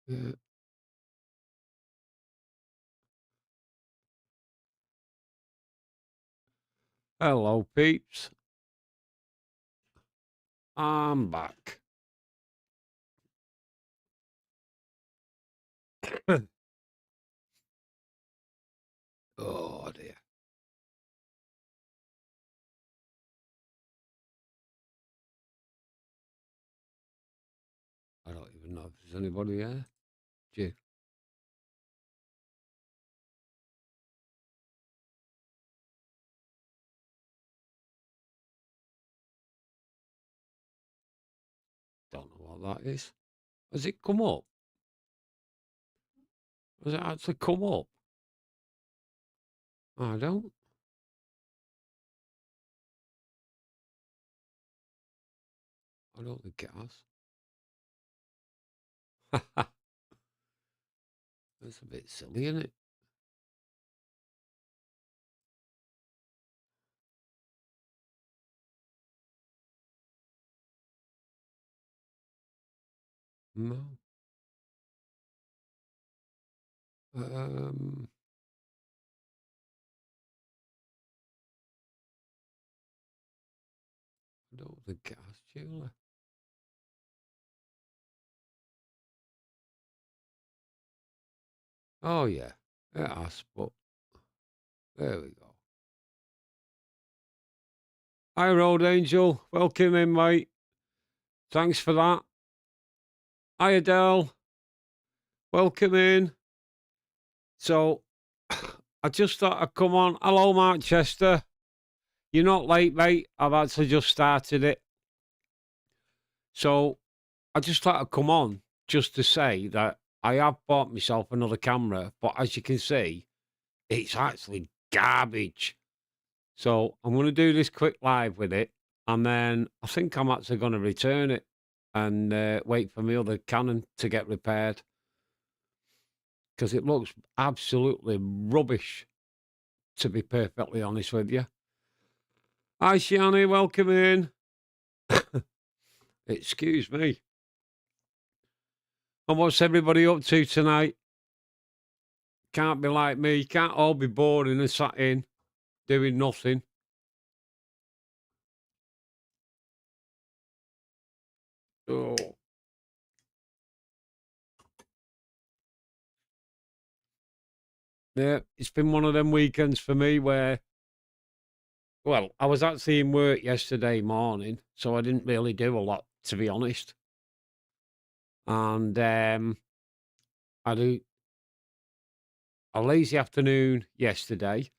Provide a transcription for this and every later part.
Yeah. Hello, peeps. I'm back. Oh dear. I don't even know if there's anybody there. Gee, don't know what that is. Has it come up? Has it actually come up? I don't. I don't think it has. That's a bit silly, isn't it? No. Um. I don't think it has, Julie. Oh yeah, it has. But there we go. Hi, Road Angel. Welcome in, mate. Thanks for that. Hi, Adele. Welcome in. So, I just thought I'd come on. Hello, Mark Chester. You're not late, mate. I've actually just started it. So, I just thought I'd come on just to say that I have bought myself another camera, but as you can see, it's actually garbage. So, I'm going to do this quick live with it, and then I think I'm actually going to return it and wait for my other Canon to get repaired because it looks absolutely rubbish, to be perfectly honest with you. Hi, Shani, welcome in. Excuse me. And what's everybody up to tonight? Can't be like me. Can't all be boring and sat in doing nothing. Oh, yeah. It's been one of them weekends for me where, well, I was actually in work yesterday morning, so I didn't really do a lot, to be honest. And I do a lazy afternoon yesterday,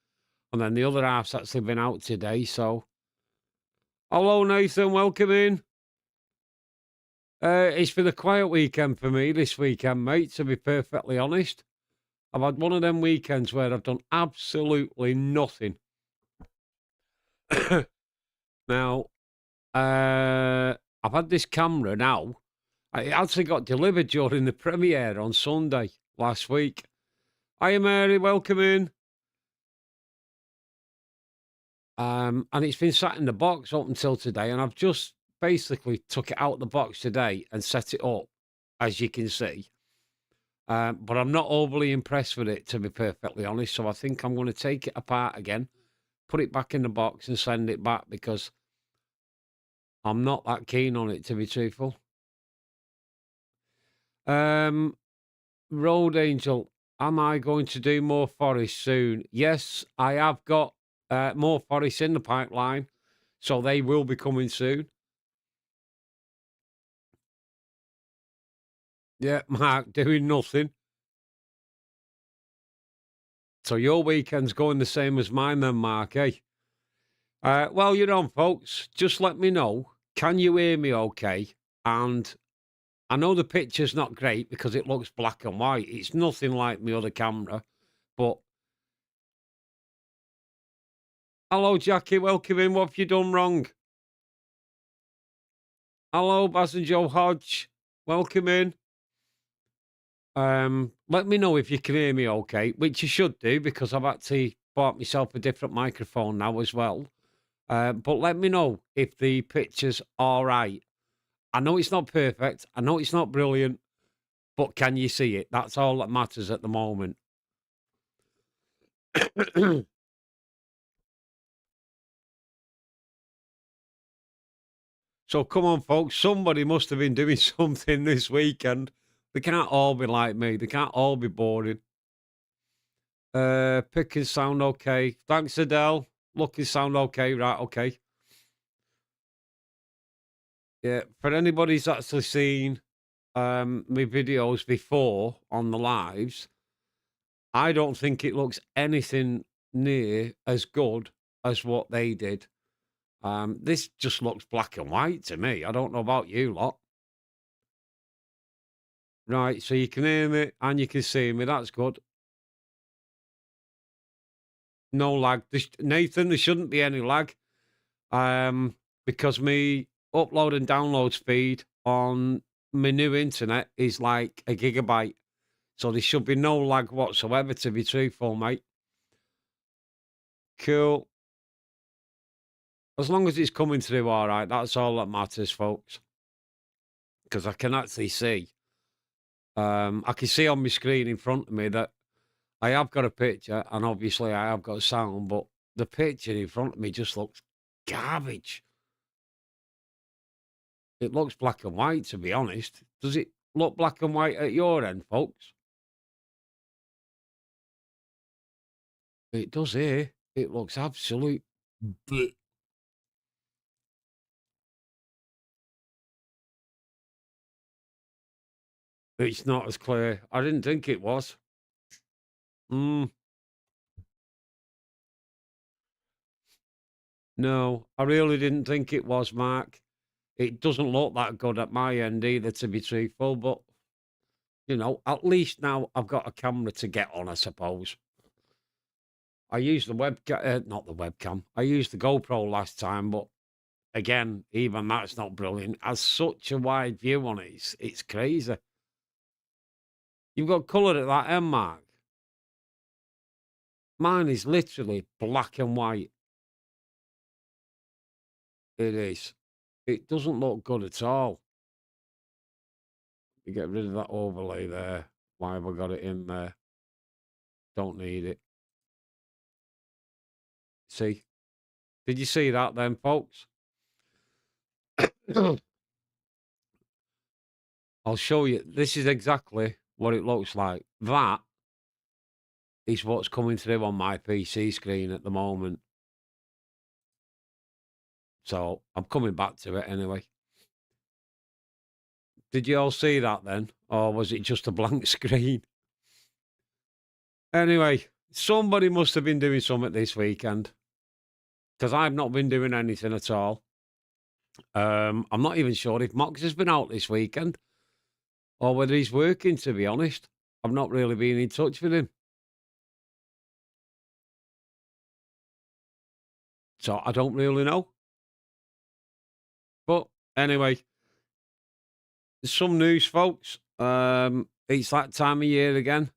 and then the other half's actually been out today. So, hello, Nathan. Welcome in. It's been a quiet weekend for me this weekend, mate, to be perfectly honest. I've had one of them weekends where I've done absolutely nothing. Now, I've had this camera now. It actually got delivered during the premiere on Sunday last week. Hiya, Mary, welcome in. And it's been sat in the box up until today, and I've just basically took it out of the box today and set it up, as you can see. But I'm not overly impressed with it, to be perfectly honest. So I think I'm going to take it apart again, put it back in the box, and send it back because I'm not that keen on it, to be truthful. Um, Road Angel, am I going to do more forest soon? Yes, I have got more forests in the pipeline, so they will be coming soon. Yeah, Mark, doing nothing. So your weekend's going the same as mine then, Mark, eh? Well, you're on, folks. Just let me know. Can you hear me okay? And I know the picture's not great because it looks black and white. It's nothing like my other camera. But hello, Jackie. Welcome in. What have you done wrong? Hello, Baz and Joe Hodge. Welcome in. Let me know if you can hear me okay, which you should do because I've actually bought myself a different microphone now as well. But let me know if the picture's all right. I know it's not perfect. I know it's not brilliant, But can you see it? That's all that matters at the moment. So come on, folks. Somebody must have been doing something this weekend. They can't all be like me. They can't all be boring. Pick and sound okay. Thanks, Adele. Look and sound okay. Right, okay. Yeah. For anybody who's actually seen my videos before on the lives, I don't think it looks anything near as good as what they did. This just looks black and white to me. I don't know about you lot. Right, so you can hear me and you can see me. That's good. No lag. Nathan, there shouldn't be any lag. Because me upload and download speed on my new internet is like a gigabyte. So there should be no lag whatsoever, to be truthful, mate. Cool. As long as it's coming through all right, that's all that matters, folks. Because I can actually see. I can see on my screen in front of me that I have got a picture, and obviously I have got sound, but the picture in front of me just looks garbage. It looks black and white, to be honest. Does it look black and white at your end, folks? It does here. It looks absolute bleh. It's not as clear. I didn't think it was. Mm, no, I really didn't think it was, Mark. It doesn't look that good at my end either, to be truthful, but, at least now I've got a camera to get on, I suppose. I used the webcam, not the webcam. I used the GoPro last time, but again, even that's not brilliant. Has such a wide view on it. It's crazy. You've got colour at that end, Mark. Mine is literally black and white. It is. It doesn't look good at all. You get rid of that overlay there. Why have I got it in there? Don't need it. See? Did you see that then, folks? I'll show you. This is exactly what it looks like. That is what's coming through on my PC screen at the moment. So I'm coming back to it anyway. Did you all see that then? Or was it just a blank screen? Anyway, somebody must have been doing something this weekend because I've not been doing anything at all. I'm not even sure if Mox has been out this weekend or whether he's working, to be honest. I've not really been in touch with him. So I don't really know. But anyway, there's some news, folks. It's that time of year again.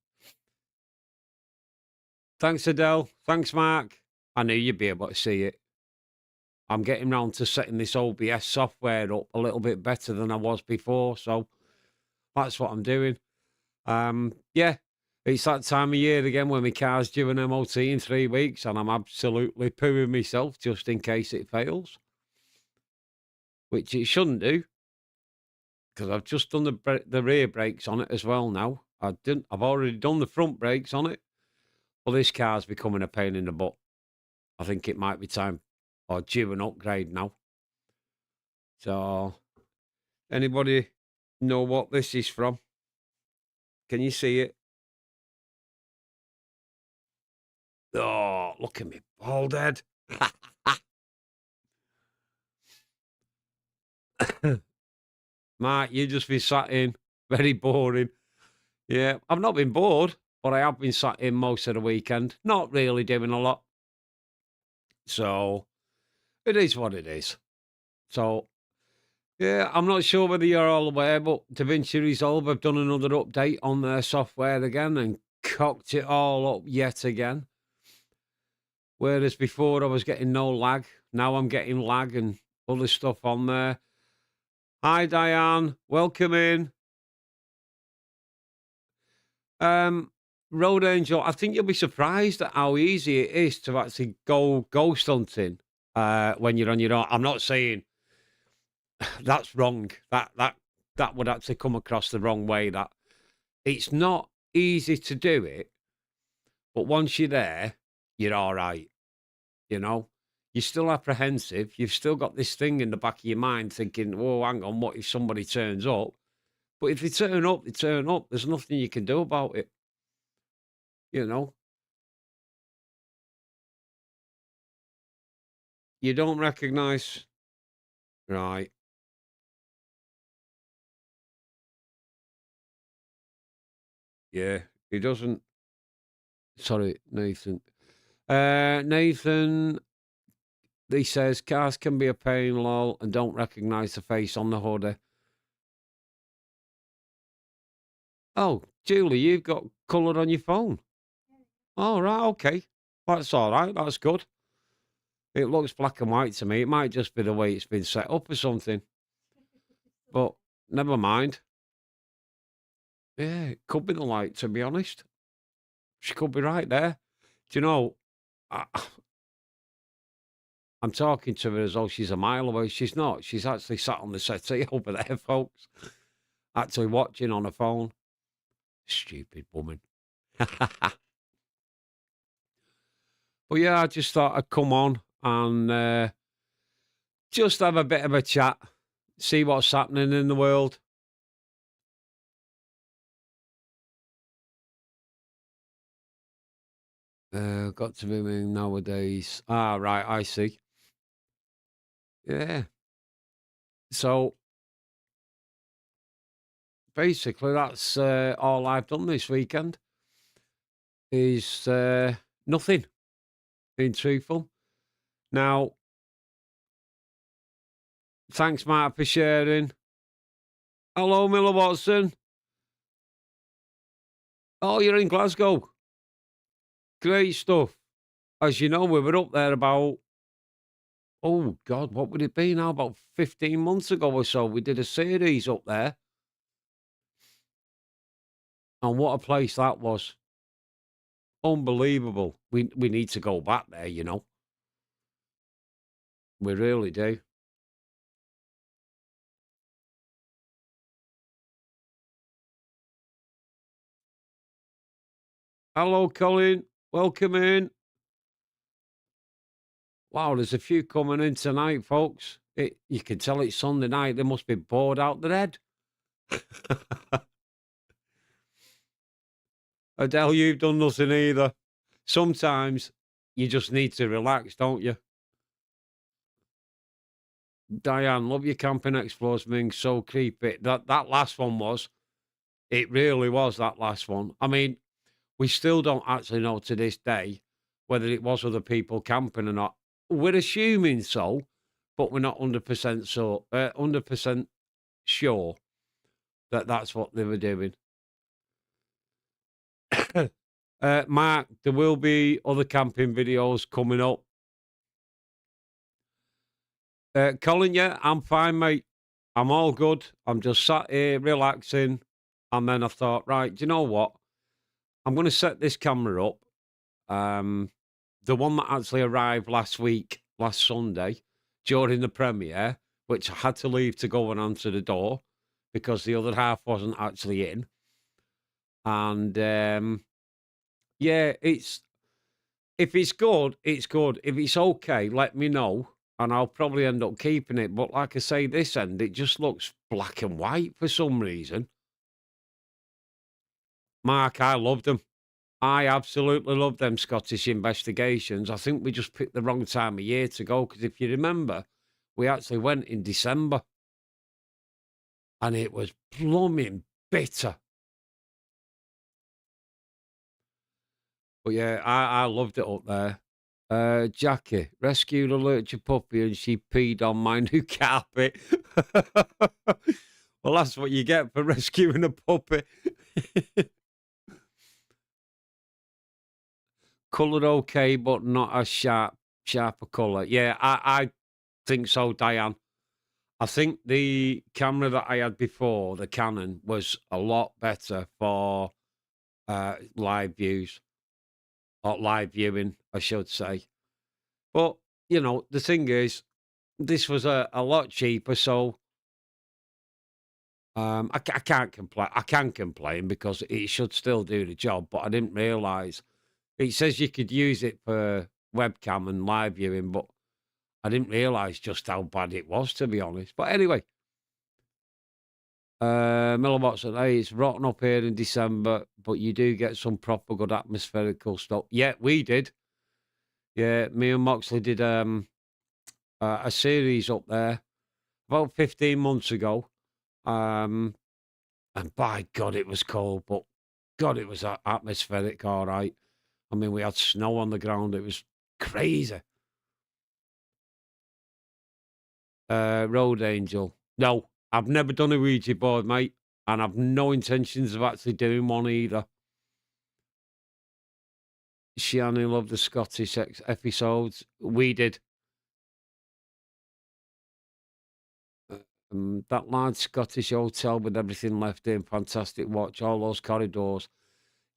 Thanks, Adele. Thanks, Mark. I knew you'd be able to see it. I'm getting round to setting this OBS software up a little bit better than I was before. So that's what I'm doing. Yeah, it's that time of year again when my car's due an MOT in 3 weeks and I'm absolutely pooing myself just in case it fails, which it shouldn't do because I've just done the rear brakes on it as well now. I've already done the front brakes on it. Well, this car's becoming a pain in the butt. I think it might be time or due an upgrade now. So, anybody know what this is from? Can you see it? Oh, look at me, bald head. Mark, you just been sat in. Very boring. Yeah, I've not been bored, but I have been sat in most of the weekend. Not really doing a lot. So, it is what it is. So, yeah, I'm not sure whether you're all aware, but DaVinci Resolve have done another update on their software again and cocked it all up yet again. Whereas before I was getting no lag, now I'm getting lag and other stuff on there. Hi, Diane. Welcome in. Um, Road Angel, I think you'll be surprised at how easy it is to actually go ghost hunting, when you're on your own. I'm not saying that's wrong. That would actually come across the wrong way, that it's not easy to do it, but once you're there, you're alright, you know? You're still apprehensive, you've still got this thing in the back of your mind thinking, "Oh, hang on, what if somebody turns up?" But if they turn up, they turn up. There's nothing you can do about it, you know? You don't recognise. Right, yeah, he doesn't. Sorry, Nathan. Nathan, he says, "Cars can be a pain, lol, and don't recognise the face on the hoodie." Oh, Julie, you've got colour on your phone. Oh, right, okay. That's all right, that's good. It looks black and white to me. It might just be the way it's been set up or something, but never mind. Yeah, it could be the light, to be honest. She could be right there. Do you know, I, I'm talking to her as though she's a mile away. She's not. She's actually sat on the settee over there, folks, actually watching on her phone. Stupid woman. But yeah, I just thought I'd come on and just have a bit of a chat, see what's happening in the world. Got to be me nowadays. Ah, right, I see. Yeah. So basically, that's all I've done this weekend is nothing, being truthful. Now, thanks, Mark, for sharing. Hello, Miller Watson. Oh, you're in Glasgow. Great stuff. As you know, we were up there about, oh, God, what would it be now? About 15 months ago or so. We did a series up there. And what a place that was. Unbelievable. We need to go back there, you know. We really do. Hello, Colin. Welcome in. Wow, there's a few coming in tonight, folks. You can tell it's Sunday night. They must be bored out their head. Adele, you've done nothing either. Sometimes you just need to relax, don't you? Diane, love your camping explores being so creepy. That last one was. It really was, that last one. I mean, we still don't actually know to this day whether it was other people camping or not. We're assuming so, but we're not 100% so 100% sure that that's what they were doing. Mark, there will be other camping videos coming up. Colin, yeah, I'm fine, mate. I'm all good. I'm just sat here relaxing. And then I thought, right, do you know what? I'm going to set this camera up. Um, the one that actually arrived last week, last Sunday, during the premiere, which I had to leave to go and answer the door because the other half wasn't actually in. And yeah, if it's good, it's good. If it's okay, let me know, and I'll probably end up keeping it. But like I say, this end, it just looks black and white for some reason. Mark, I loved them. I absolutely love them Scottish investigations. I think we just picked the wrong time of year to go because if you remember, we actually went in December and it was blooming bitter. But yeah, I loved it up there. Jackie rescued a lurcher puppy and she peed on my new carpet. Well, that's what you get for rescuing a puppy. Coloured okay, but not as sharper colour. Yeah, I think so, Diane. I think the camera that I had before, the Canon, was a lot better for live views or live viewing, I should say. But the thing is, this was a lot cheaper, so I can't complain. I can complain because it should still do the job, but I didn't realise it says you could use it for webcam and live viewing, but I didn't realise just how bad it was, to be honest. But anyway, Milliwatts at 8, it's rotten up here in December, but you do get some proper good atmospherical stuff. Yeah, we did. Yeah, me and Moxley did a series up there about 15 months ago. Um, and by God, it was cold, but God, it was atmospheric, all right. I mean, we had snow on the ground. It was crazy. Road Angel. No, I've never done a Ouija board, mate, and I've no intentions of actually doing one either. She only loved the Scottish episodes. We did. That large Scottish hotel with everything left in, fantastic watch, all those corridors.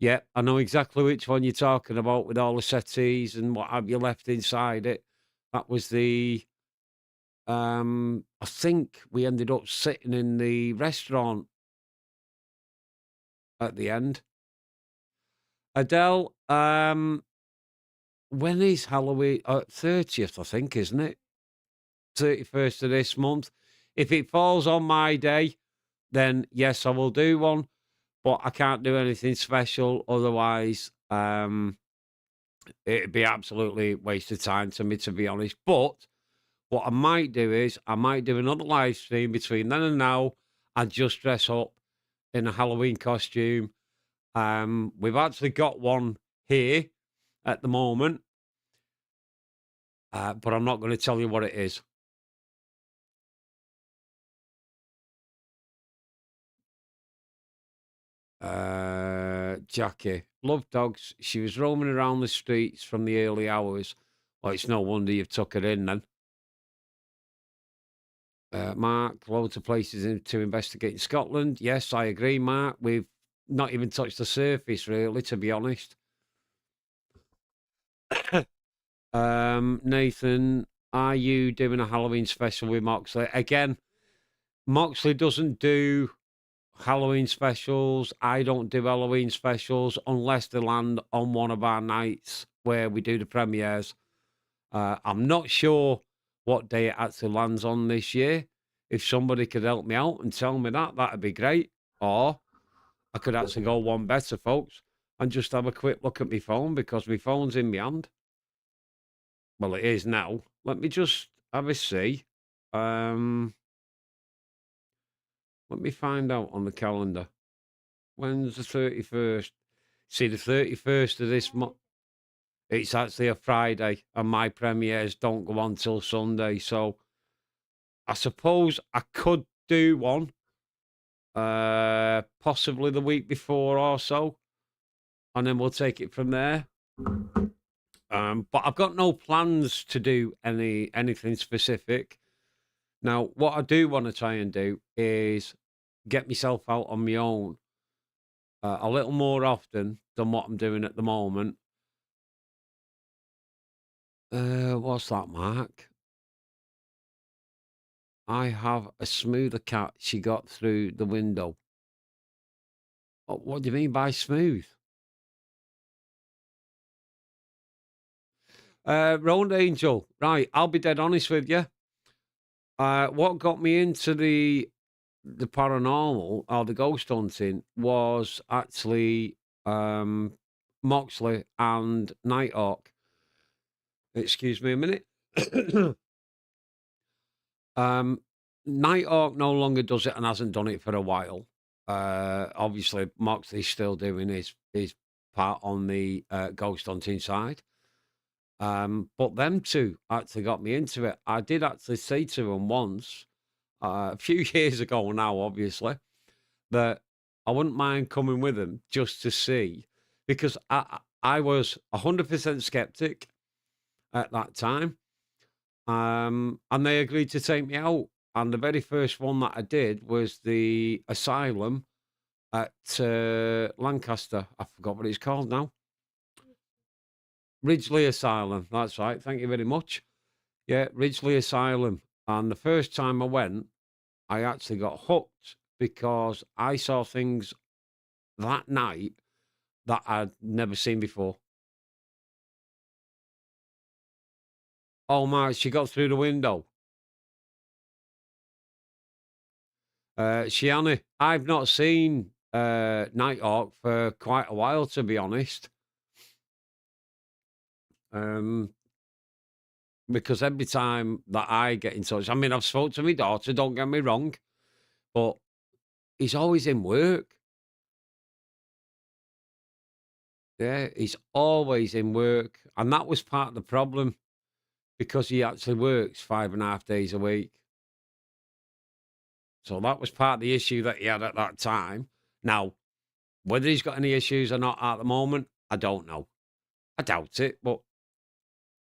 Yeah, I know exactly which one you're talking about with all the settees and what have you left inside it. That was I think we ended up sitting in the restaurant at the end. Adele, when is Halloween? 30th, I think, isn't it? 31st of this month. If it falls on my day, then yes, I will do one, but I can't do anything special. Otherwise, it'd be absolutely waste of time to me, to be honest. But what I might do is I might do another live stream between then and now and just dress up in a Halloween costume. We've actually got one here at the moment, but I'm not going to tell you what it is. Jackie loved dogs. She was roaming around the streets from the early hours. Well, it's no wonder you've took her in then. Mark, loads of places to investigate in Scotland. Yes, I agree, Mark. We've not even touched the surface, really, to be honest. Nathan, are you doing a Halloween special with Moxley? Again, Moxley doesn't do Halloween specials. I don't do Halloween specials unless they land on one of our nights where we do the premieres. I'm not sure what day it actually lands on this year. If somebody could help me out and tell me that, that'd be great. Or I could actually go one better, folks, and just have a quick look at my phone because my phone's in my hand. Well, it is now. Let me just have a see. Um, Let me find out on the calendar. When's the 31st? See, the 31st of this month. It's actually a Friday, and my premieres don't go on till Sunday. So I suppose I could do one, possibly the week before or so, and then we'll take it from there. But I've got no plans to do anything specific. Now, what I do want to try and do is get myself out on my own a little more often than what I'm doing at the moment. What's that, Mark? I have a smoother cat. She got through the window. What do you mean by smooth? Road Angel. Right, I'll be dead honest with you. What got me into the paranormal or the ghost hunting was actually Moxley and Nighthawk. Excuse me a minute. Nighthawk no longer does it and hasn't done it for a while. Obviously, Moxley's still doing his part on the ghost hunting side. But them two actually got me into it. I did actually say to them once, a few years ago now, obviously, that I wouldn't mind coming with them just to see, because I was 100% skeptic at that time. And they agreed to take me out. And the very first one that I did was the asylum at Lancaster. I forgot what it's called now. Ridgely Asylum. That's right. Thank you very much. Yeah, Ridgely Asylum. And the first time I went, I actually got hooked because I saw things that night that I'd never seen before. Oh my, she got through the window. Shiani, I've not seen Nighthawk for quite a while, to be honest. Um, because every time that I get in touch, I mean, I've spoke to my daughter, don't get me wrong, but he's always in work. Yeah, he's always in work. And that was part of the problem because he actually works 5.5 days a week. So that was part of the issue that he had at that time. Now, whether he's got any issues or not at the moment, I don't know. I doubt it, but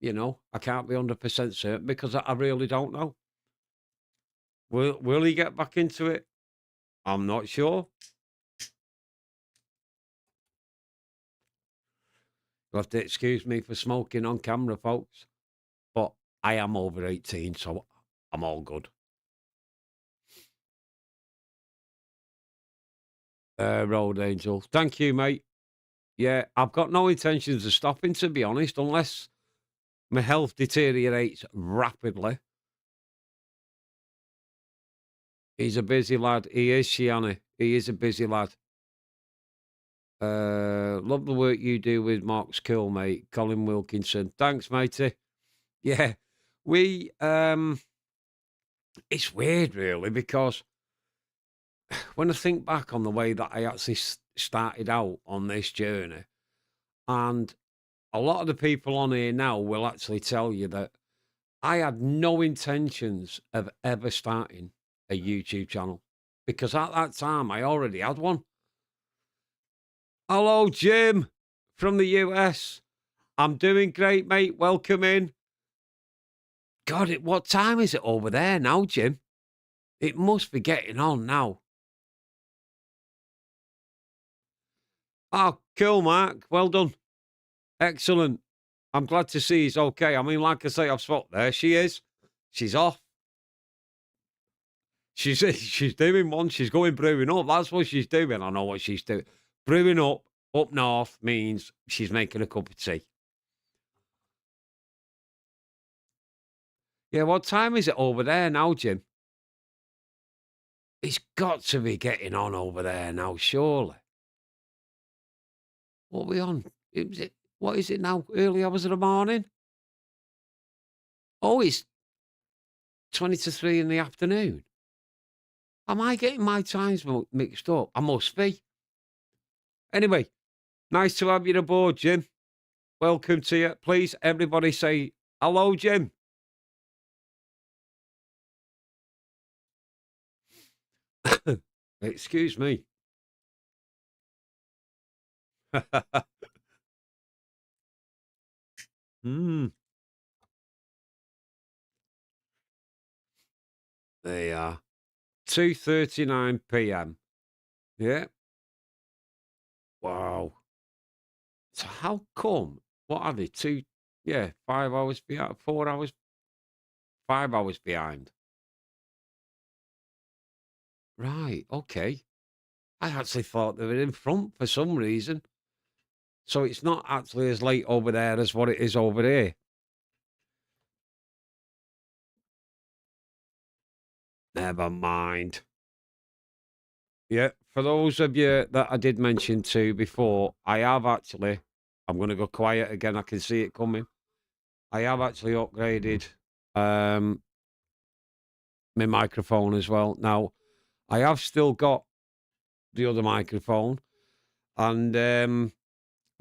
I can't be 100% certain because I really don't know. Will he get back into it? I'm not sure. You'll have to excuse me for smoking on camera, folks, but I am over 18, so I'm all good. Road Angel. Thank you, mate. Yeah, I've got no intentions of stopping, to be honest, unless my health deteriorates rapidly. He's a busy lad. He is, Shiani. He is a busy lad. Love the work you do with Mark's cool, mate. Colin Wilkinson. Thanks, matey. Yeah. We it's weird really because when I think back on the way that I actually started out on this journey, and a lot of the people on here now will actually tell you that I had no intentions of ever starting a YouTube channel because at that time I already had one. Hello, Jim from the US. I'm doing great, mate. Welcome in. God, what time is it over there now, Jim? It must be getting on now. Oh, cool, Mark. Well done. Excellent. I'm glad to see he's okay. I mean, like I say, I've spot there. She is. She's off. She's doing one. She's going brewing up. That's what she's doing. I know what she's doing. Brewing up north means she's making a cup of tea. Yeah, what time is it over there now, Jim? It's got to be getting on over there now, surely. What are we on? What is it now? Early hours of the morning? Oh, it's 20 to 3 in the afternoon. Am I getting my times mixed up? I must be. Anyway, nice to have you aboard, Jim. Welcome to you. Please, everybody say hello, Jim. Excuse me. Mm, they are 2:39 p.m. Yeah. Wow. So how come? What are they? Yeah, 5 hours behind, 4 hours, 5 hours behind. Right. Okay. I actually thought they were in front for some reason. So it's not actually as late over there as what it is over here. Never mind. Yeah, for those of you that I did mention to before, I have actually, I'm going to go quiet again. I can see it coming. I have actually upgraded um, my microphone as well. Now, I have still got the other microphone. And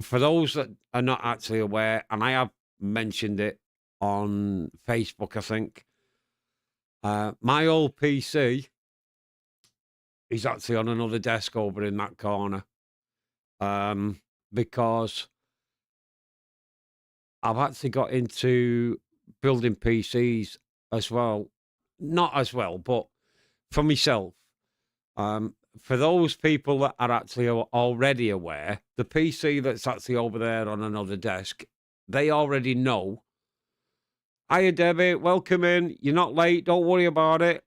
for those that are not actually aware, and I have mentioned it on Facebook, I think, my old PC is actually on another desk over in that corner because I've actually got into building PCs as well. Not as well, but for myself. for those people that are actually already aware, the PC that's actually over there on another desk, they already know. Hiya, Debbie. Welcome in. You're not late. Don't worry about it.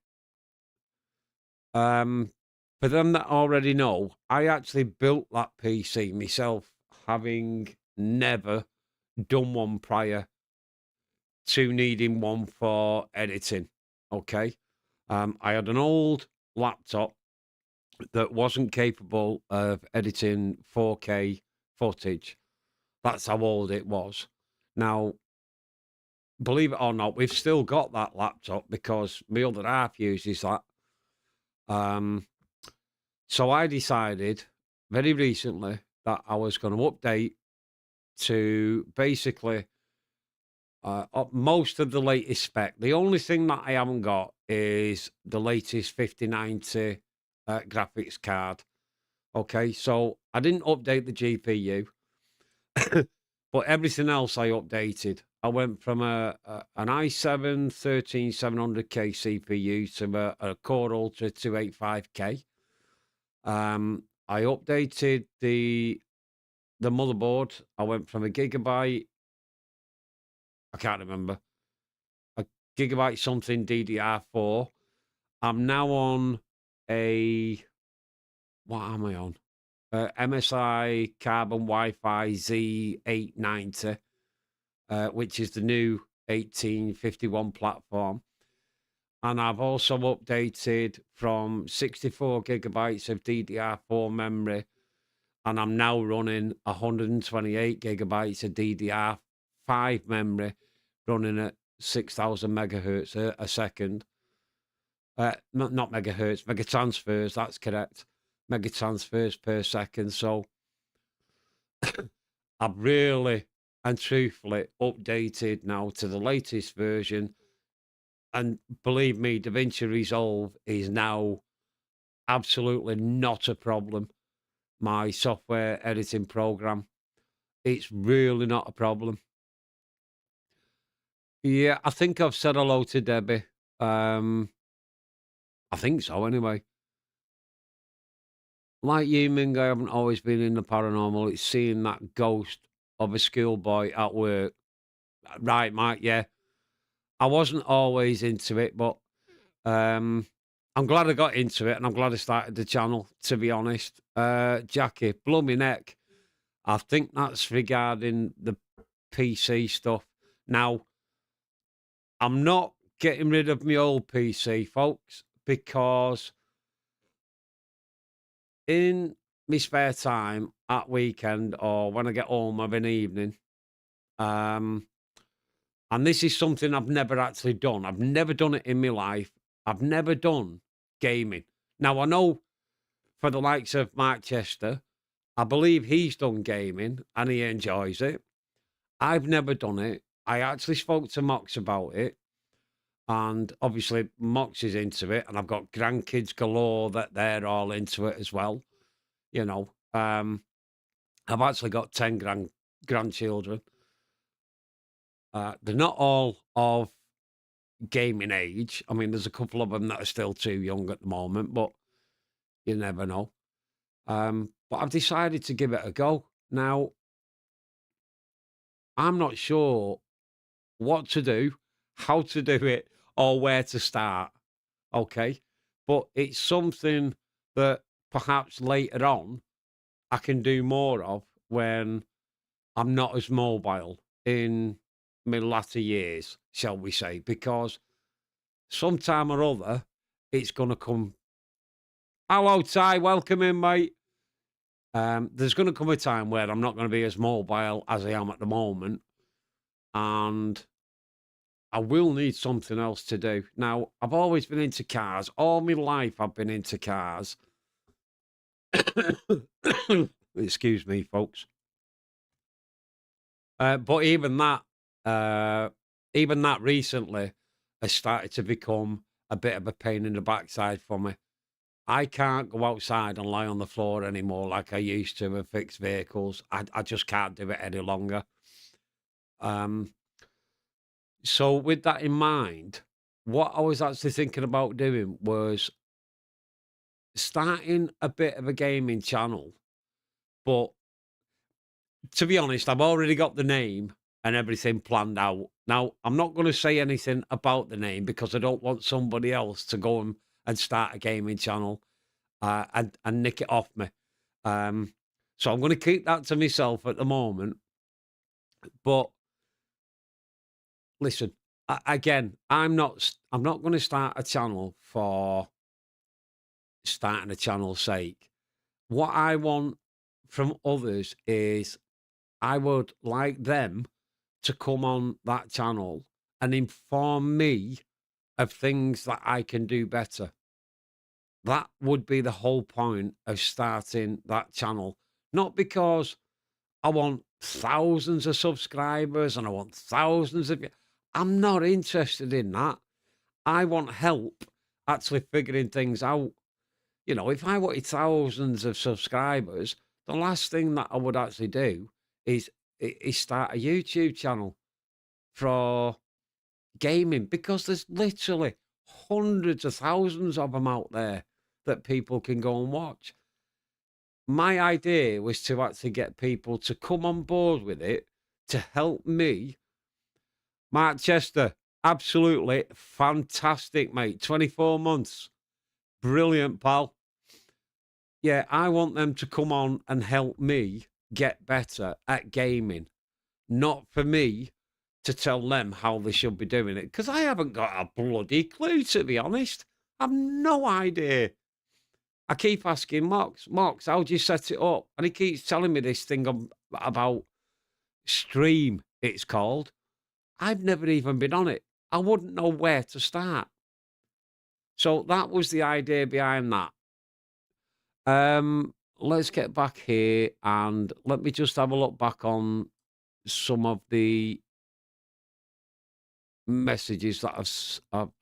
Um, for them that already know, I actually built that PC myself, having never done one prior to needing one for editing. Okay. I had an old laptop that wasn't capable of editing 4K footage. That's how old it was. Now, believe it or not, we've still got that laptop because my other half uses that. Um, so I decided very recently that I was going to update to basically up most of the latest spec. The only thing that I haven't got is the latest 5090 graphics card. Okay, so I didn't update the GPU, but everything else I updated. I went from an i7 13700K CPU to a Core Ultra 285K. I updated the motherboard. I went from a gigabyte. I can't remember, a gigabyte something DDR4. I'm now on a, what am I on? MSI Carbon Wi-Fi Z890, which is the new 1851 platform. And I've also updated from 64 gigabytes of DDR4 memory, and I'm now running 128 gigabytes of DDR5 memory, running at 6,000 megahertz a second. Not megahertz, megatransfers, that's correct. Megatransfers per second. So I've really and truthfully updated now to the latest version. And believe me, DaVinci Resolve is now absolutely not a problem. My software editing program, it's really not a problem. Yeah, I think I've said hello to Debbie. I think so anyway. Like you, Ming, I haven't always been in the paranormal. It's seeing that ghost of a schoolboy at work. Right, Mike, yeah. I wasn't always into it, but um, I'm glad I got into it and I'm glad I started the channel, to be honest. Jackie, blow me neck. I think that's regarding the PC stuff. Now, I'm not getting rid of my old PC, folks, because in my spare time at weekend or when I get home of an evening, um, and this is something I've never actually done. I've never done it in my life. I've never done gaming. Now, I know for the likes of Mark Chester, I believe he's done gaming and he enjoys it. I've never done it. I actually spoke to Mox about it. And obviously, Mox is into it. And I've got grandkids galore that they're all into it as well. You know, I've actually got 10 grandchildren. They're not all of gaming age. I mean, there's a couple of them that are still too young at the moment, but you never know. But I've decided to give it a go. Now, I'm not sure what to do, how to do it, or where to start. Okay. But it's something that perhaps later on I can do more of when I'm not as mobile in my latter years, shall we say, because sometime or other it's going to come. Hello, Ty. Welcome in, mate. There's going to come a time where I'm not going to be as mobile as I am at the moment, and I will need something else to do. Now, I've always been into cars. All my life, I've been into cars. Excuse me, folks. But uh, even that recently has started to become a bit of a pain in the backside for me. I can't go outside and lie on the floor anymore like I used to with fixed vehicles. I just can't do it any longer. Um, so with that in mind, what I was actually thinking about doing was starting a bit of a gaming channel, but to be honest, I've already got the name and everything planned out. Now, I'm not going to say anything about the name because I don't want somebody else to go and start a gaming channel and nick it off me. Um, so I'm going to keep that to myself at the moment. But listen, again, I'm not going to start a channel for starting a channel's sake. What I want from others is I would like them to come on that channel and inform me of things that I can do better. That would be the whole point of starting that channel. Not because I want thousands of subscribers and I want thousands of. I'm not interested in that. I want help actually figuring things out. You know, if I wanted thousands of subscribers, the last thing that I would actually do is is start a YouTube channel for gaming because there's literally hundreds of thousands of them out there that people can go and watch. My idea was to actually get people to come on board with it to help me. Mark Chester, absolutely fantastic, mate. 24 months. Brilliant, pal. Yeah, I want them to come on and help me get better at gaming, not for me to tell them how they should be doing it, because I haven't got a bloody clue, to be honest. I've no idea. I keep asking Mox, how do you set it up? And he keeps telling me this thing about Stream, it's called. I've never even been on it. I wouldn't know where to start. So that was the idea behind that. Let's get back here and let me just have a look back on some of the messages that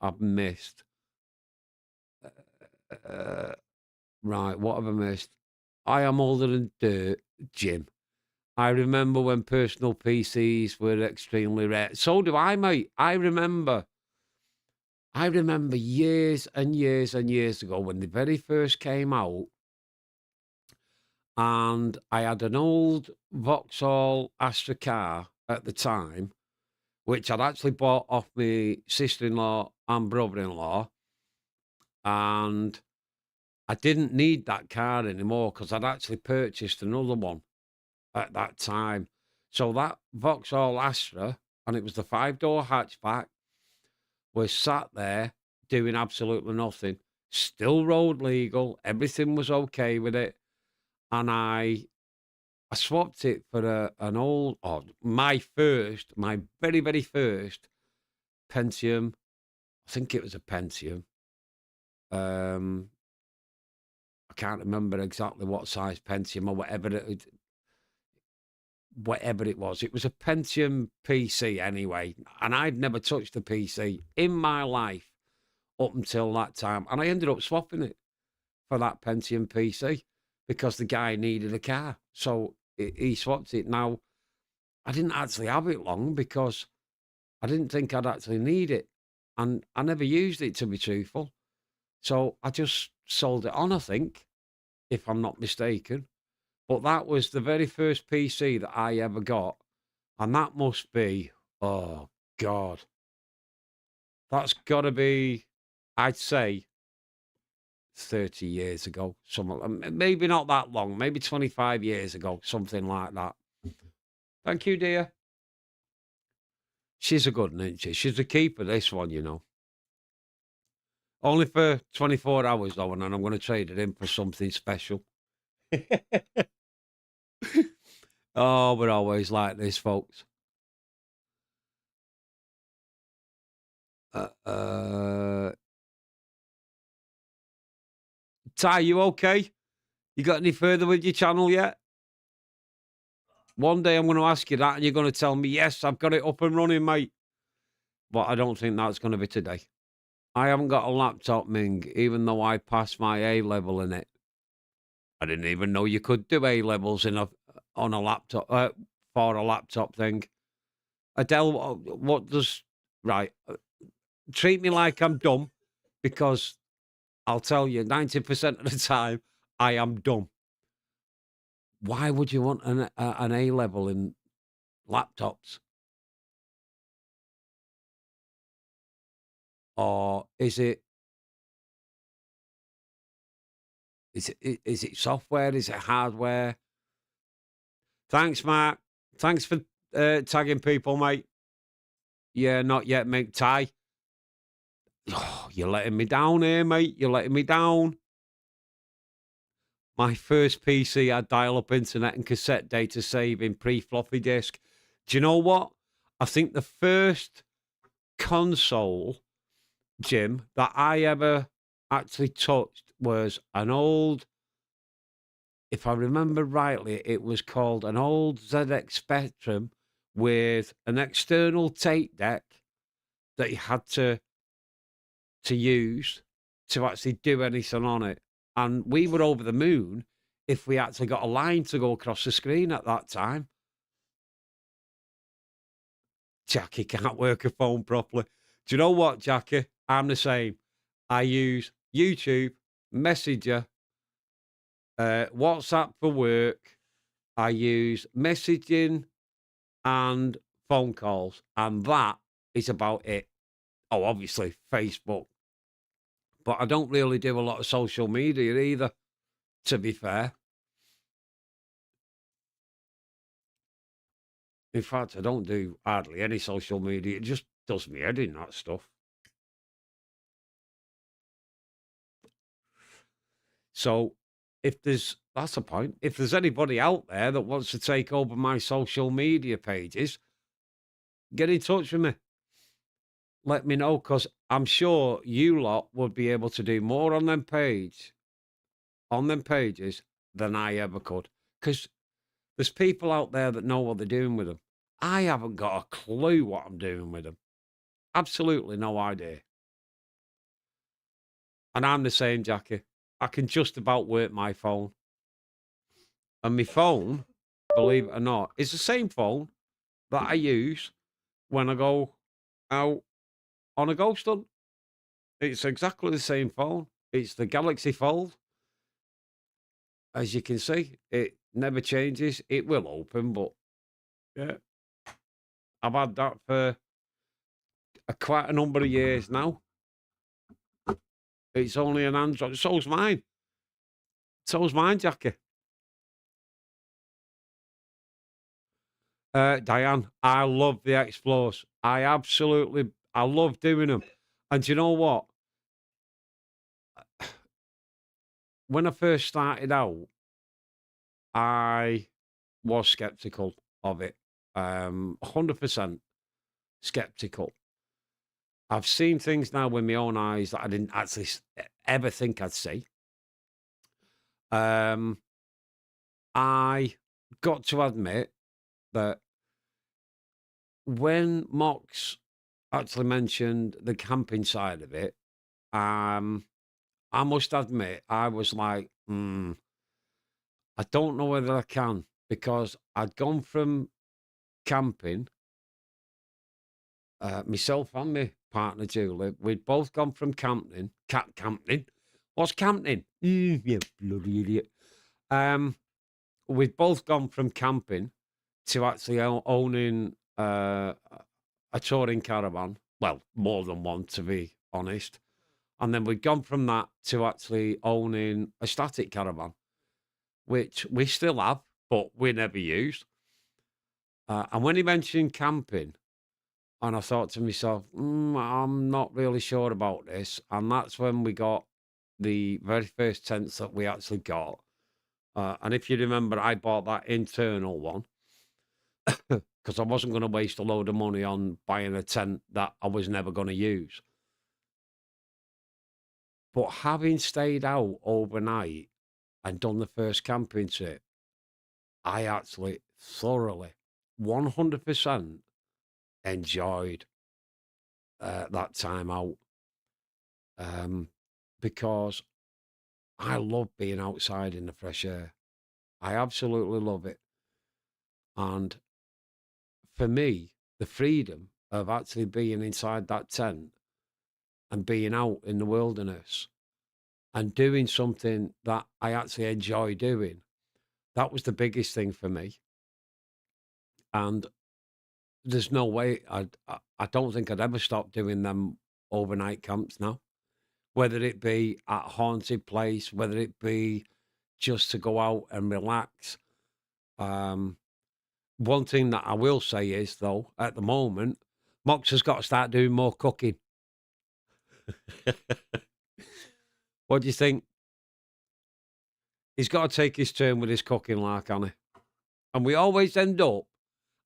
I've missed. Uh, right, what have I missed? I am older than dirt, Jim. I remember when personal PCs were extremely rare. So do I, mate. I remember years and years and years ago when they very first came out, and I had an old Vauxhall Astra car at the time, which I'd actually bought off my sister-in-law and brother-in-law, and I didn't need that car anymore because I'd actually purchased another one at that time. So that Vauxhall Astra, and it was the five-door hatchback, was sat there doing absolutely nothing. Still road legal, everything was okay with it, and I swapped it for an old, oh, my very very first Pentium. I think it was a Pentium. Um, I can't remember exactly what size Pentium or whatever it was. It was a Pentium PC anyway, and I'd never touched a PC in my life up until that time, and I ended up swapping it for that Pentium PC because the guy needed a car, so he swapped it. Now I didn't actually have it long because I didn't think I'd actually need it, and I never used it, to be truthful. So I just sold it on, I think, if I'm not mistaken. But that was the very first PC that I ever got, and that must be, oh God, that's got to be, I'd say, 30 years ago, maybe not that long, maybe 25 years ago, something like that. Thank you, dear. She's a good one, isn't she? She's a keeper, this one, you know. Only for 24 hours, though, and then I'm going to trade it in for something special. Oh, we're always like this, folks. Uh, uh, Ty, you okay? You got any further with your channel yet? One day I'm going to ask you that, and you're going to tell me, yes, I've got it up and running, mate. But I don't think that's going to be today. I haven't got a laptop, Ming, even though I passed my A level in it. I didn't even know you could do A levels on a laptop for a laptop thing. Adele, what does right? Treat me like I'm dumb because I'll tell you 90% of the time, I am dumb. Why would you want an A level in laptops? Or is it software? Is it hardware? Thanks, Mark. Thanks for, tagging people, mate. Yeah, not yet, mate. Ty, oh, you're letting me down here, mate. You're letting me down. My first PC had dial-up internet and cassette data saving pre-floppy disk. Do you know what? I think the first console, Jim, that I ever actually touched was an old, if I remember rightly, it was called an old ZX Spectrum with an external tape deck that you had to use to actually do anything on it. And we were over the moon if we actually got a line to go across the screen at that time. Jackie can't work a phone properly. Do you know what, Jackie? I'm the same. I use YouTube, Messenger, WhatsApp for work. I use messaging and phone calls, and that is about it. Oh, obviously Facebook, but I don't really do a lot of social media either, to be fair. In fact, I don't do hardly any social media. It just does me head in, that stuff. So if there's that's the point. If there's anybody out there that wants to take over my social media pages, get in touch with me. Let me know because I'm sure you lot would be able to do more on them pages than I ever could. Because there's people out there that know what they're doing with them. I haven't got a clue what I'm doing with them. Absolutely no idea. And I'm the same, Jackie. I can just about work my phone. And my phone, believe it or not, is the same phone that I use when I go out on a ghost hunt. It's exactly the same phone. It's the Galaxy Fold. As you can see, it never changes. It will open, but yeah, I've had that for quite a number of years now. It's only an Android. So's mine. So's mine, Jackie. Diane, I love the Explores. I love doing them. And do you know what? When I first started out, I was skeptical of it. 100% skeptical. I've seen things now with my own eyes that I didn't actually ever think I'd see. Um, I got to admit that when Mox actually mentioned the camping side of it, I must admit I was like, I don't know whether I can because I'd gone from camping, myself and my partner Julie, we'd both gone from camping. What's camping? You bloody idiot. Um, we'd both gone from camping to actually owning a touring caravan. Well, more than one, to be honest. And then we'd gone from that to actually owning a static caravan, which we still have, but we never used. And when he mentioned camping, and I thought to myself, I'm not really sure about this. And that's when we got the very first tents that we actually got. And if you remember, I bought that internal one because I wasn't going to waste a load of money on buying a tent that I was never going to use. But having stayed out overnight and done the first camping trip, I actually thoroughly, 100% enjoyed that time out because I love being outside in the fresh air. I absolutely love it. And for me, the freedom of actually being inside that tent and being out in the wilderness and doing something that I actually enjoy doing. That was the biggest thing for me. And there's no way I don't think I'd ever stop doing them overnight camps now. Whether it be at a haunted place, whether it be just to go out and relax. Um, One thing that I will say is though, at the moment, Mox has got to start doing more cooking. What do you think? He's got to take his turn with his cooking like, Annie. And we always end up,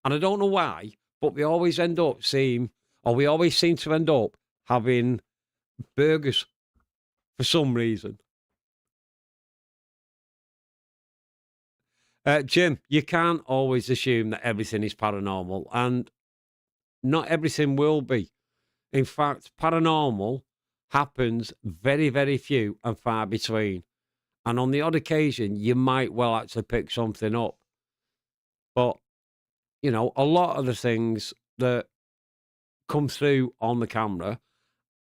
and I don't know why, but we always end up seeing, or we always seem to end up having burgers for some reason. Jim, you can't always assume that everything is paranormal, and not everything will be. In fact, paranormal happens very, very few and far between. And on the odd occasion, you might well actually pick something up. But, a lot of the things that come through on the camera,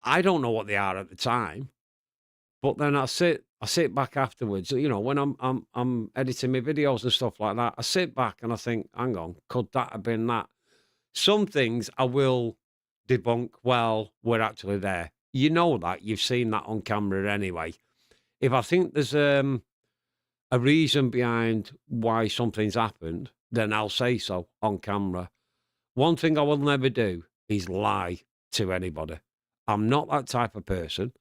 I don't know what they are at the time. But then I sit back afterwards, when I'm editing my videos and stuff like that. I sit back and I think, hang on, could that have been that? Some things I will debunk. Well, we're actually there. You know that. You've seen that on camera anyway. If I think there's a reason behind why something's happened, then I'll say so on camera. One thing I will never do is lie to anybody. I'm not that type of person.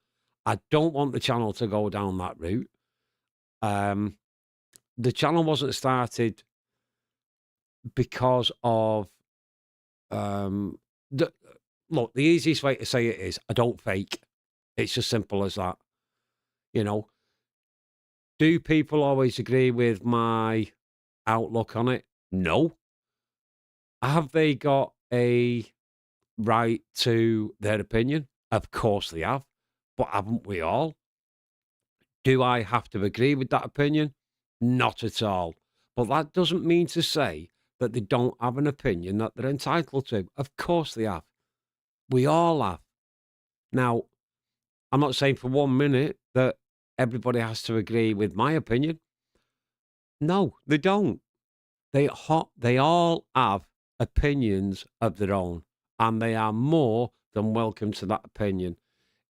I don't want the channel to go down that route. Um, the channel wasn't started because of the look. The easiest way to say it is I don't fake. It's as simple as that. You know, do people always agree with my outlook on it? No. Have they got a right to their opinion? Of course they have. But haven't we all? Do I have to agree with that opinion? Not at all. But that doesn't mean to say that they don't have an opinion that they're entitled to. Of course they have. We all have. Now, I'm not saying for 1 minute that everybody has to agree with my opinion. No, they don't. They all have opinions of their own, and they are more than welcome to that opinion.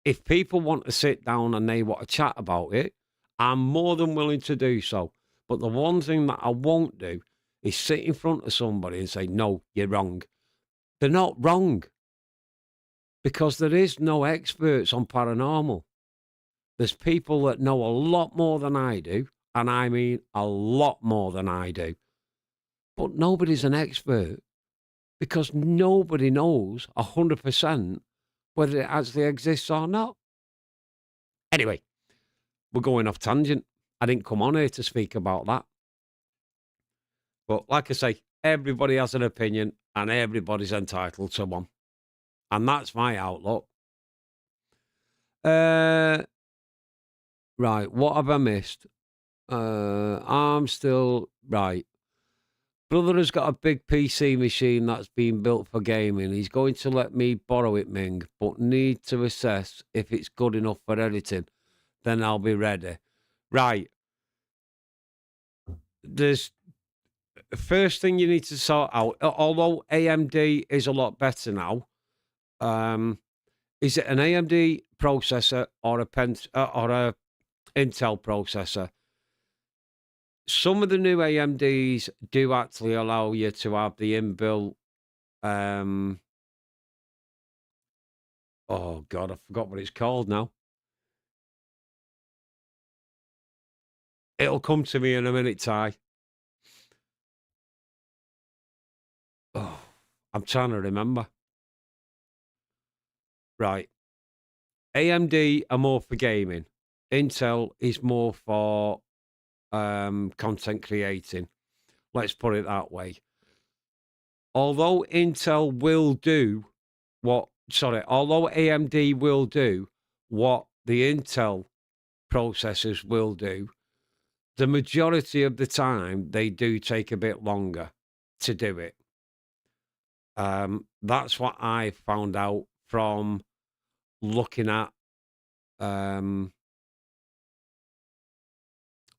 If people want to sit down and they want to chat about it, I'm more than willing to do so. But the one thing that I won't do is sit in front of somebody and say, no, you're wrong. They're not wrong because there is no experts on paranormal. There's people that know a lot more than I do, and I mean a lot more than I do. But nobody's an expert because nobody knows 100% whether it actually exists or not. Anyway, we're going off tangent. I didn't come on here to speak about that. But like I say, everybody has an opinion and everybody's entitled to one. And that's my outlook. Right, what have I missed? I'm still right. Brother has got a big PC machine that's been built for gaming. He's going to let me borrow it, Ming, but need to assess if it's good enough for editing. Then I'll be ready. Right. There's first thing you need to sort out, although AMD is a lot better now, um, is it an AMD processor or a Intel processor? Some of the new AMDs do actually allow you to have the inbuilt. Um, oh God, I forgot what it's called now. It'll come to me in a minute, Ty. Oh, I'm trying to remember. Right. AMD are more for gaming. Intel is more for content creating. Let's put it that way. Although Intel will do although AMD will do what the Intel processors will do, the majority of the time they do take a bit longer to do it. That's what I found out from looking at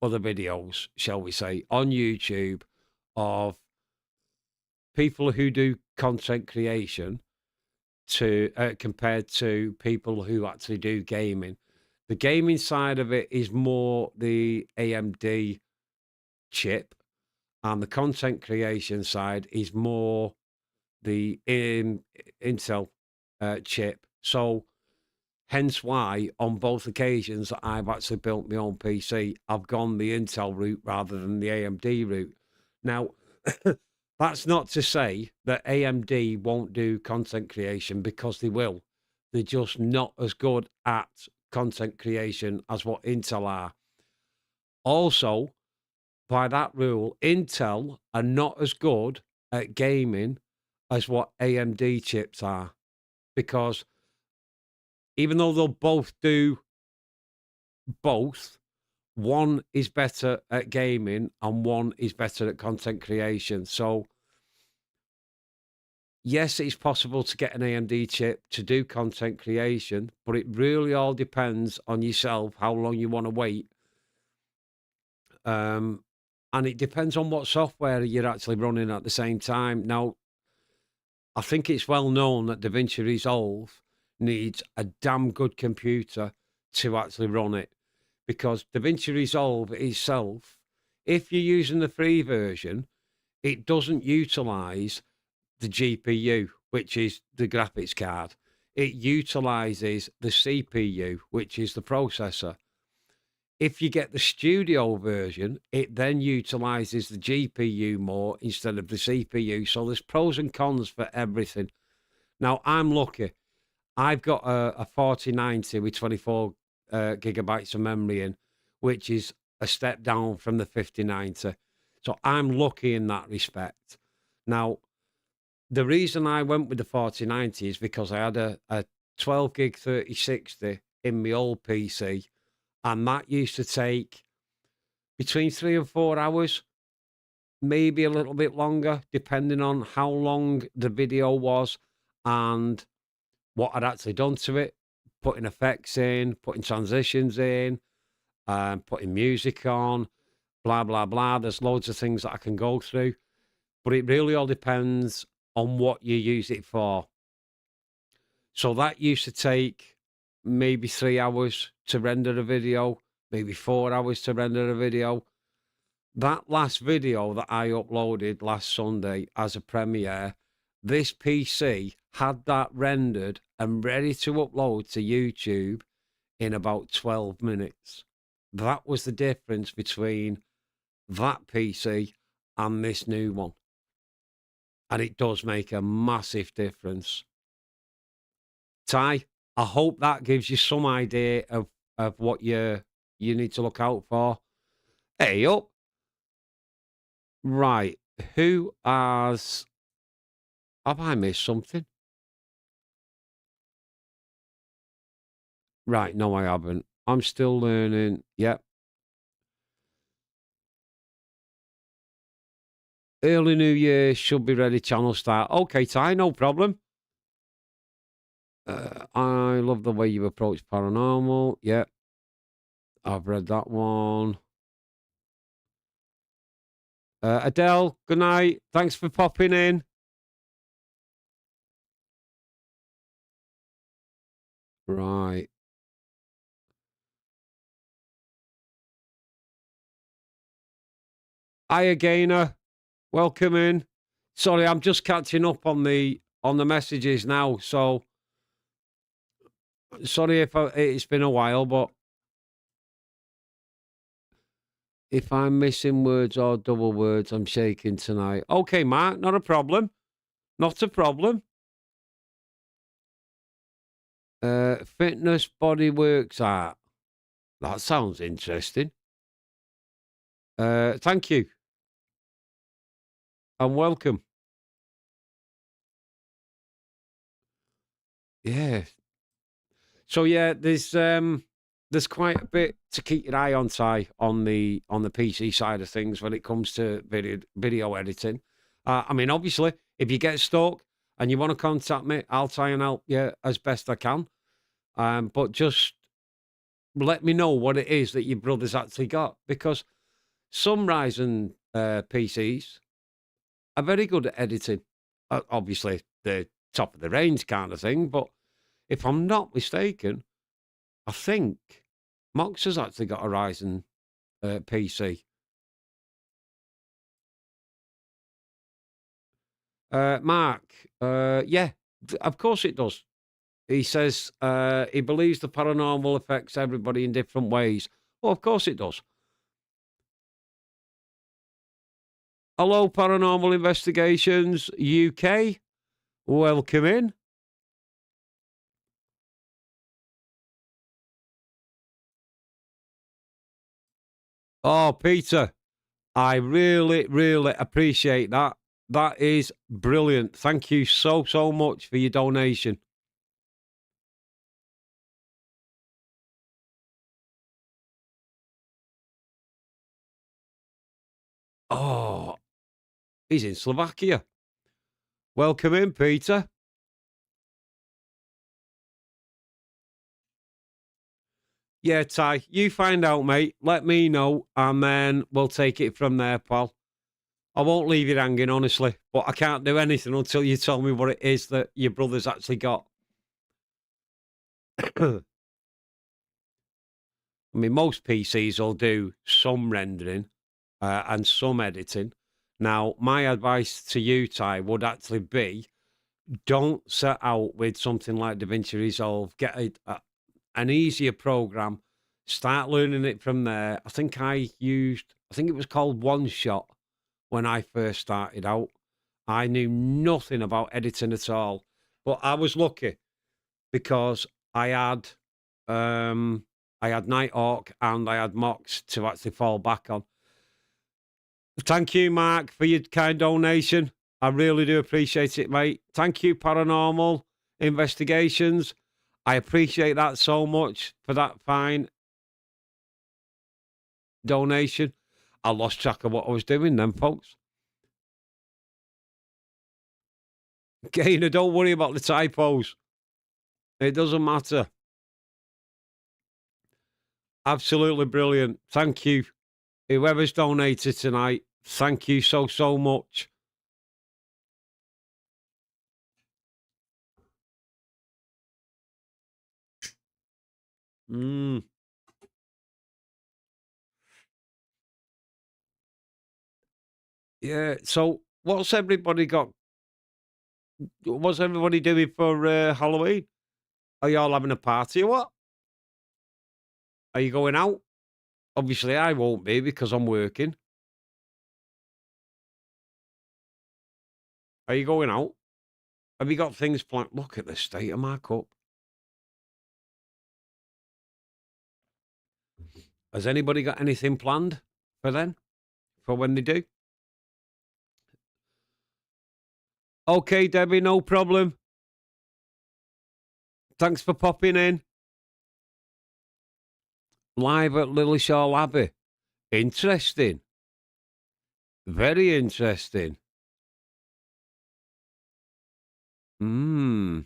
other videos, shall we say, on YouTube of people who do content creation to compared to people who actually do gaming. The gaming side of it is more the AMD chip, and the content creation side is more the Intel chip. So hence why on both occasions that I've actually built my own PC, I've gone the Intel route rather than the AMD route. Now, that's not to say that AMD won't do content creation, because they will. They're just not as good at content creation as what Intel are. Also, by that rule, Intel are not as good at gaming as what AMD chips are, because even though they'll both do both, one is better at gaming and one is better at content creation. So yes, it's possible to get an AMD chip to do content creation, but it really all depends on yourself, how long you want to wait. And it depends on what software you're actually running at the same time. Now, I think it's well known that DaVinci Resolve needs a damn good computer to actually run it, because DaVinci Resolve itself, if you're using the free version, it doesn't utilize the GPU, which is the graphics card. It utilizes the CPU, which is the processor. If you get the studio version, it then utilizes the GPU more instead of the CPU. So there's pros and cons for everything. Now, I'm lucky. I've got a 4090 with 24 gigabytes of memory in, which is a step down from the 5090. So I'm lucky in that respect. Now, the reason I went with the 4090 is because I had a 12 gig 3060 in my old PC, and that used to take between 3 and 4 hours, maybe a little bit longer, depending on how long the video was and what I'd actually done to it, putting effects in, putting transitions in, putting music on, blah, blah, blah. There's loads of things that I can go through, but it really all depends on what you use it for. So that used to take maybe 3 hours to render a video, maybe 4 hours to render a video. That last video that I uploaded last Sunday as a premiere, this PC had that rendered and ready to upload to YouTube in about 12 minutes. That was the difference between that PC and this new one. And it does make a massive difference. Ty, I hope that gives you some idea of what you need to look out for. Hey up. Right. Who has... Have I missed something? Right. No, I haven't. I'm still learning. Yep. Early New Year should be ready. Channel start. Okay, Ty, no problem. I love the way you approach paranormal. Yep. I've read that one. Adele, good night. Thanks for popping in. Right. Hiya, Gainer. Welcome in. Sorry, I'm just catching up on the messages now. So sorry if it's been a while, but if I'm missing words or double words, I'm shaking tonight. Okay, Mark, not a problem. Not a problem. Fitness body works art. That sounds interesting. Thank you. And welcome. Yeah. So yeah, there's quite a bit to keep your eye on, Ty, on the PC side of things when it comes to video editing. I mean, obviously, if you get stuck and you want to contact me, I'll try and help you as best I can. But just let me know what it is that your brother's actually got, because some Ryzen PCs are very good at editing. Obviously, the top of the range kind of thing, but if I'm not mistaken, I think Mox has actually got a Ryzen PC. Mark, yeah, of course it does. He says he believes the paranormal affects everybody in different ways. Well, of course it does. Hello, Paranormal Investigations UK. Welcome in. Oh, Peter, I really, really appreciate that. That is brilliant. Thank you so, so much for your donation. Oh, he's in Slovakia. Welcome in, Peter. Yeah, Ty, you find out, mate. Let me know, and then we'll take it from there, pal. I won't leave you hanging, honestly, but I can't do anything until you tell me what it is that your brother's actually got. I mean, most PCs will do some rendering and some editing. Now, my advice to you, Ty, would actually be don't set out with something like DaVinci Resolve. Get an easier program. Start learning it from there. I think it was called One Shot when I first started out. I knew nothing about editing at all, but I was lucky because um, I had Nighthawk and I had Mox to actually fall back on. Thank you, Mark, for your kind donation. I really do appreciate it, mate. Thank you, Paranormal Investigations. I appreciate that so much for that fine donation. I lost track of what I was doing then, folks. Gainer, don't worry about the typos. It doesn't matter. Absolutely brilliant. Thank you. Whoever's donated tonight, thank you so, so much. Mm, yeah. So, what's everybody doing for Halloween? Are you all having a party or what? Are you going out? Obviously, I won't be because I'm working. Are you going out? Have you got things planned? Look at the state of my cup. Has anybody got anything planned for then? For when they do? Okay, Debbie, no problem. Thanks for popping in. Live at Lillishall Abbey. Interesting. Very interesting. Hmm.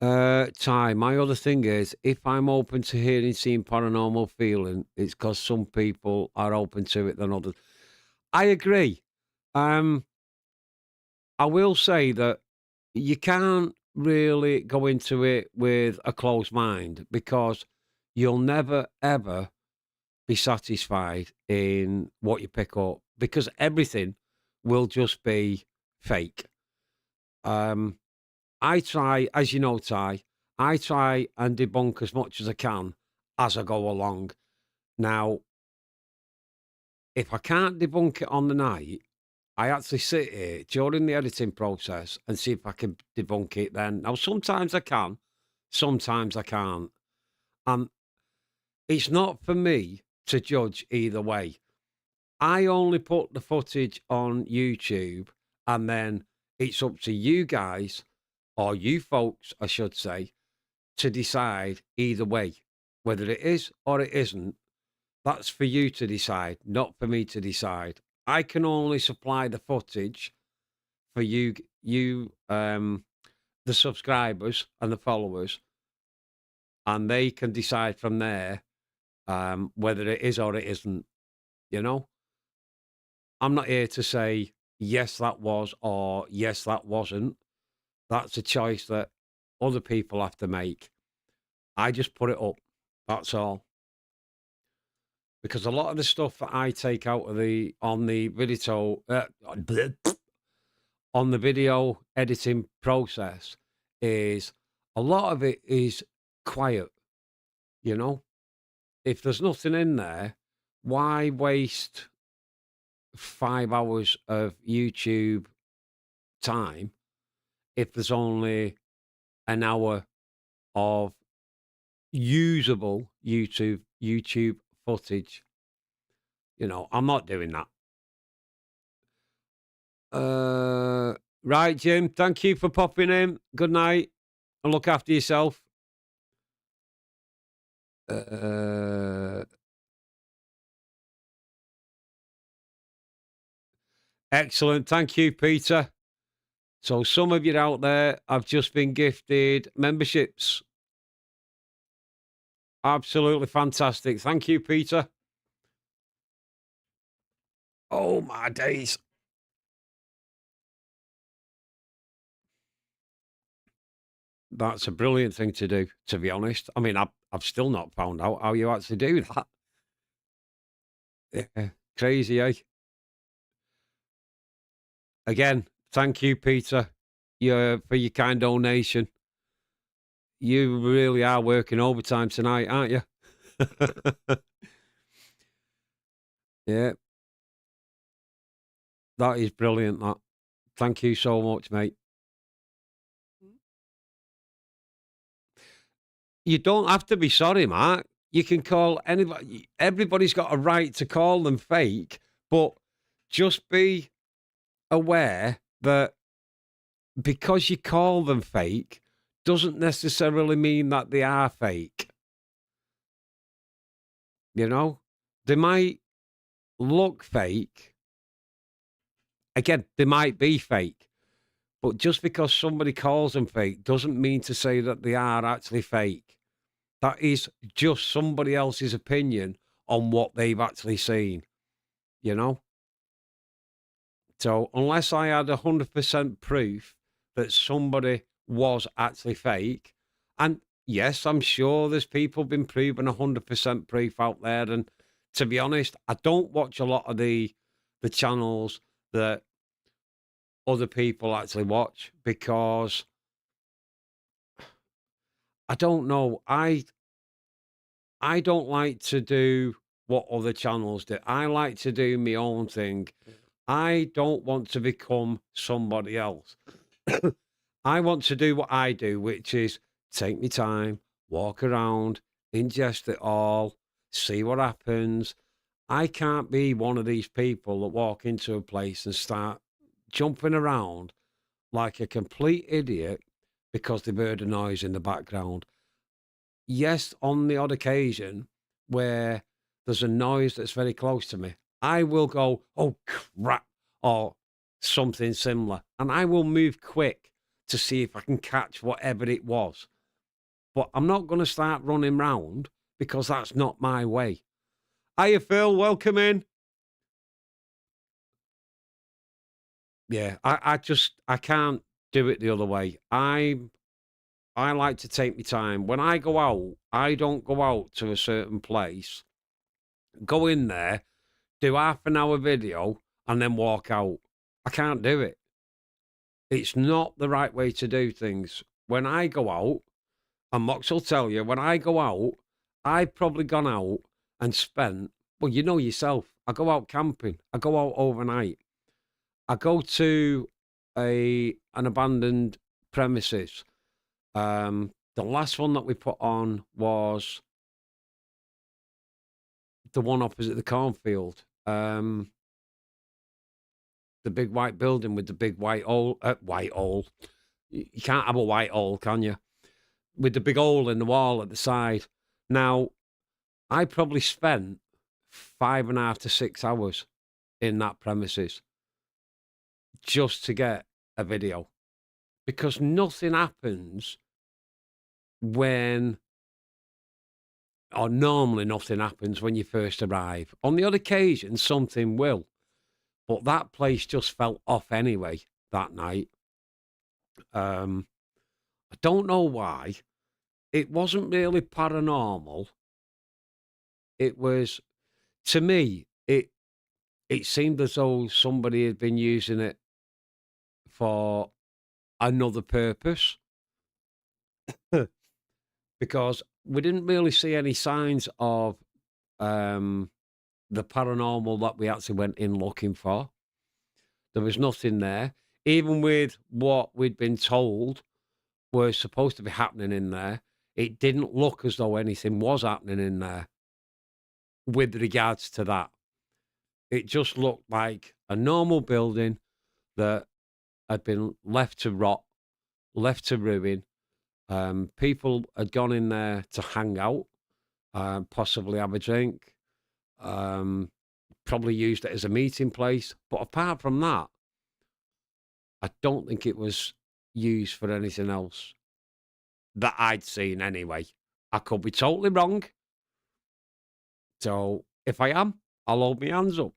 Ty, my other thing is if I'm open to hearing, seeing paranormal feeling, it's because some people are open to it than others. I agree. Um, I will say that you can't really go into it with a closed mind because you'll never ever be satisfied in what you pick up because everything will just be fake. Um, I try, as you know, Ty, I try and debunk as much as I can as I go along. Now, if I can't debunk it on the night, I actually sit here during the editing process and see if I can debunk it then. Now, sometimes I can, sometimes I can't. And it's not for me to judge either way. I only put the footage on YouTube and then it's up to you guys, or you folks, I should say, to decide either way, whether it is or it isn't. That's for you to decide, not for me to decide. I can only supply the footage for you, the subscribers and the followers, and they can decide from there whether it is or it isn't. You know, I'm not here to say yes that was or yes that wasn't. That's a choice that other people have to make. I just put it up. That's all. Because a lot of the stuff that I take out of the on the video on the video editing process is a lot of it is quiet, you know? If there's nothing in there, why waste 5 hours of YouTube time if there's only an hour of usable YouTube footage? You know, I'm not doing that. Right, Jim. Thank you for popping in. Good night, and look after yourself. Uh, Excellent. Thank you, Peter. So, some of you out there have just been gifted memberships. Absolutely fantastic. Thank you, Peter. Oh my days. That's a brilliant thing to do, to be honest. I mean, I've still not found out how you actually do that. Yeah, crazy, eh? Again, thank you, Peter, for your kind donation. You really are working overtime tonight, aren't you? Yeah, that is brilliant, that. Thank you so much, mate. You don't have to be sorry, Mark. You can call anybody. Everybody's got a right to call them fake, but just be aware that because you call them fake doesn't necessarily mean that they are fake. You know, they might look fake. Again, they might be fake, but just because somebody calls them fake doesn't mean to say that they are actually fake. That is just somebody else's opinion on what they've actually seen, you know? So unless I had 100% proof that somebody was actually fake, and yes, I'm sure there's people been proven 100% proof out there. And to be honest, I don't watch a lot of the channels that other people actually watch because I don't know. I don't like to do what other channels do. I like to do my own thing. I don't want to become somebody else. I want to do what I do, which is take my time, walk around, ingest it all, see what happens. I can't be one of these people that walk into a place and start jumping around like a complete idiot because they've heard a noise in the background. Yes, on the odd occasion where there's a noise that's very close to me, I will go, "Oh, crap," or something similar, and I will move quick to see if I can catch whatever it was. But I'm not gonna start running round because that's not my way. Hiya, Phil, welcome in. Yeah, I can't do it the other way. I like to take my time. When I go out, I don't go out to a certain place, go in there, do half an hour video, and then walk out. I can't do it. It's not the right way to do things. When I go out, and Mox will tell you, when I go out, I've probably gone out and spent, well, you know yourself, I go out camping, I go out overnight, I go to an abandoned premises. The last one that we put on was the one opposite the cornfield. The big white building with the big white hole. You can't have a white hole, can you? With the big hole in the wall at the side. Now, I probably spent 5.5 to 6 hours in that premises just to get a video because nothing happens when or normally nothing happens when you first arrive. On the odd occasion, something will, but that place just felt off anyway that night. Um, I don't know why. It wasn't really paranormal. It was, to me, it seemed as though somebody had been using it for another purpose. Because we didn't really see any signs of um, the paranormal that we actually went in looking for. There was nothing there. Even with what we'd been told was supposed to be happening in there, it didn't look as though anything was happening in there with regards to that. It just looked like a normal building that had been left to rot, left to ruin. People had gone in there to hang out, possibly have a drink, um, probably used it as a meeting place. But apart from that, I don't think it was used for anything else that I'd seen anyway. I could be totally wrong. So if I am, I'll hold my hands up.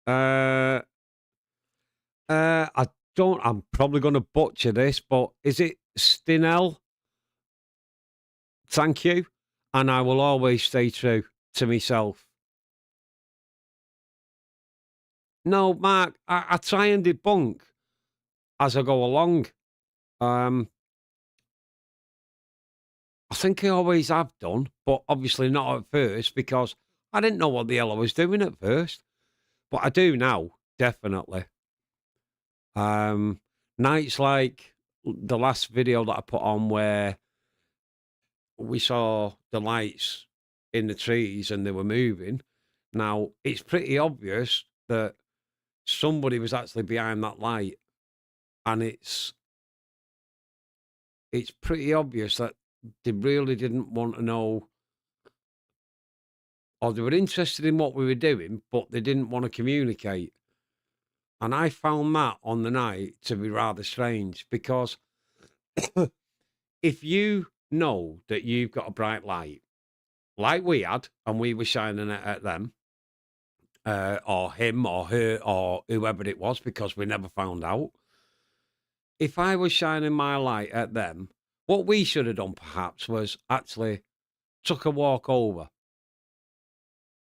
Uh, I don't. I'm probably going to butcher this, but is it Stinell? Thank you, and I will always stay true to myself. No, Mark, I try and debunk as I go along. Um, I think I always have done, but obviously not at first because I didn't know what the hell I was doing at first. But I do now, definitely. Um, Nights like the last video that I put on where we saw the lights in the trees and they were moving. Now, it's pretty obvious that somebody was actually behind that light, and it's pretty obvious that they really didn't want to know, or they were interested in what we were doing, but they didn't want to communicate. And I found that on the night to be rather strange because if you know that you've got a bright light, like we had, and we were shining it at them, or him or her or whoever it was, because we never found out. If I was shining my light at them, what we should have done perhaps was actually took a walk over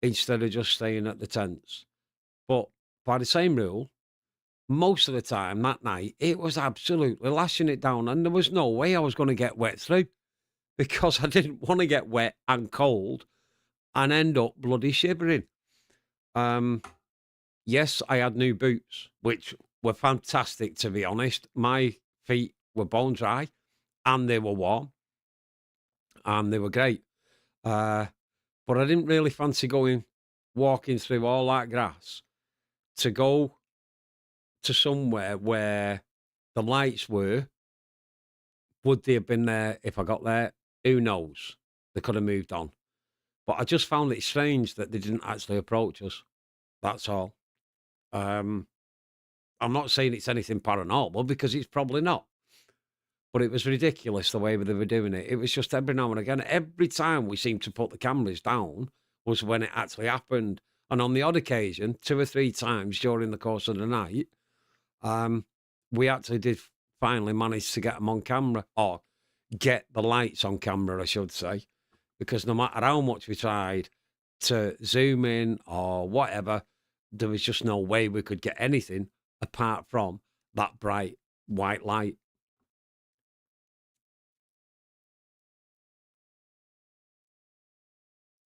instead of just staying at the tents. But by the same rule, most of the time that night, it was absolutely lashing it down, and there was no way I was going to get wet through because I didn't want to get wet and cold and end up bloody shivering. Um, yes, I had new boots, which were fantastic, to be honest. My feet were bone dry and they were warm and they were great. Uh, but I didn't really fancy going walking through all that grass to go to somewhere where the lights were. Would they have been there if I got there? Who knows? They could have moved on. But I just found it strange that they didn't actually approach us. That's all. Um, I'm not saying it's anything paranormal because it's probably not. But it was ridiculous the way they were doing it. It was just every now and again, every time we seemed to put the cameras down was when it actually happened. And on the odd occasion, 2 or 3 times during the course of the night, um, we actually did finally manage to get them on camera, or get the lights on camera, I should say, because no matter how much we tried to zoom in or whatever, there was just no way we could get anything apart from that bright white light.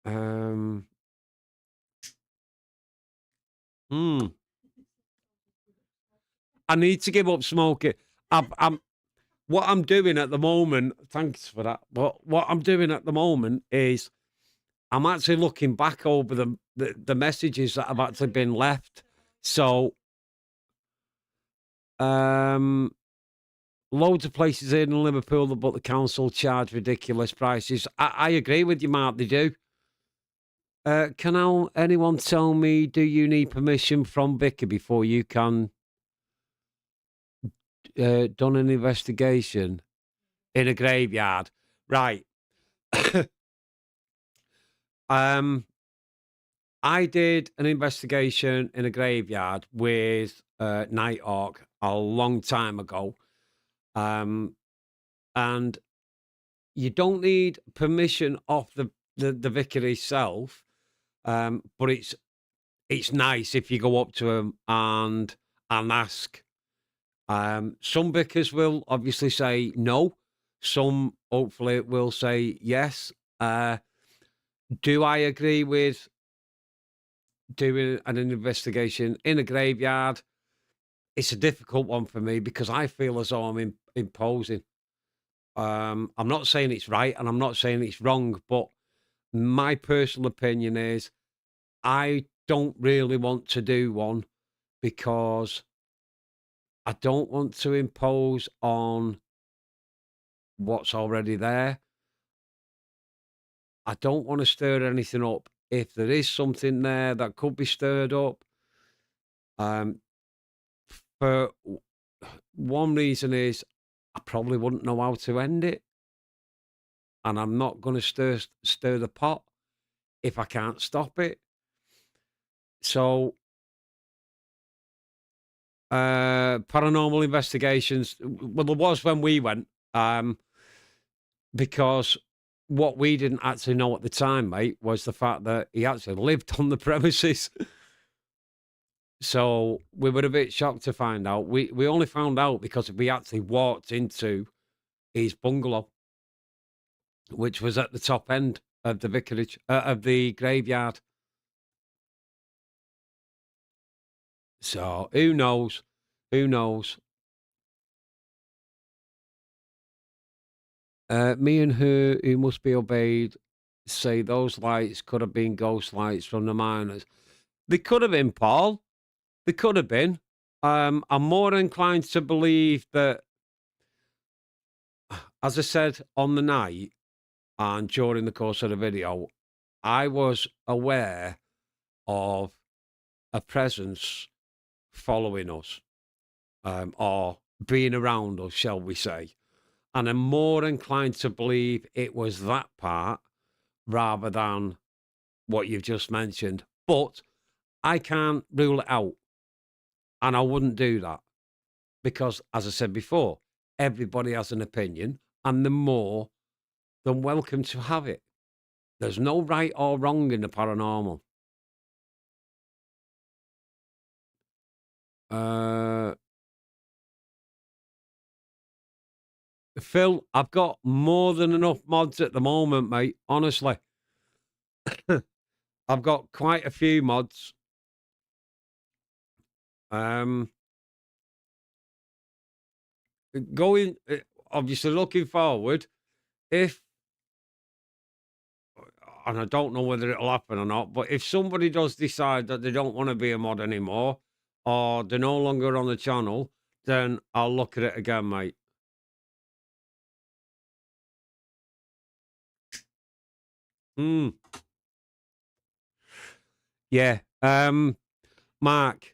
Um, hmm. I need to give up smoking. I'm what I'm doing at the moment. Thanks for that. What I'm doing at the moment is I'm actually looking back over the messages that have actually been left. So, um, loads of places in Liverpool, but the council charge ridiculous prices. I agree with you, Mark. They do. Anyone tell me? Do you need permission from Vicky before you can done an investigation in a graveyard? Right. um, I did an investigation in a graveyard with Nighthawk a long time ago. Um, and you don't need permission off the vicar himself, but it's nice if you go up to him and ask. Some vicars will obviously say no. Some hopefully will say yes. Uh, do I agree with doing an investigation in a graveyard? It's a difficult one for me because I feel as though I'm imposing. I'm not saying it's right and I'm not saying it's wrong, but my personal opinion is I don't really want to do one because I don't want to impose on what's already there. I don't want to stir anything up. If there is something there that could be stirred up, um, for one reason is I probably wouldn't know how to end it, and I'm not going to stir the pot if I can't stop it. So, paranormal investigations. Well, there was when we went, because what we didn't actually know at the time, mate, was the fact that he actually lived on the premises. So we were a bit shocked to find out. We only found out because we actually walked into his bungalow, which was at the top end of the vicarage of the graveyard. So who knows? Who knows? Me and her, who must be obeyed, say those lights could have been ghost lights from the miners. They could have been, Paul. They could have been. I'm more inclined to believe that, as I said on the night and during the course of the video, I was aware of a presence following us, or being around us, shall we say. And I'm more inclined to believe it was that part rather than what you've just mentioned. But I can't rule it out. And I wouldn't do that because, as I said before, everybody has an opinion and they're more than welcome to have it. There's no right or wrong in the paranormal. Uh, Phil, I've got more than enough mods at the moment, mate. Honestly, I've got quite a few mods. Um, going, obviously, looking forward, if, and I don't know whether it'll happen or not, but if somebody does decide that they don't want to be a mod anymore or they're no longer on the channel, then I'll look at it again, mate. Hmm. Yeah. Mark,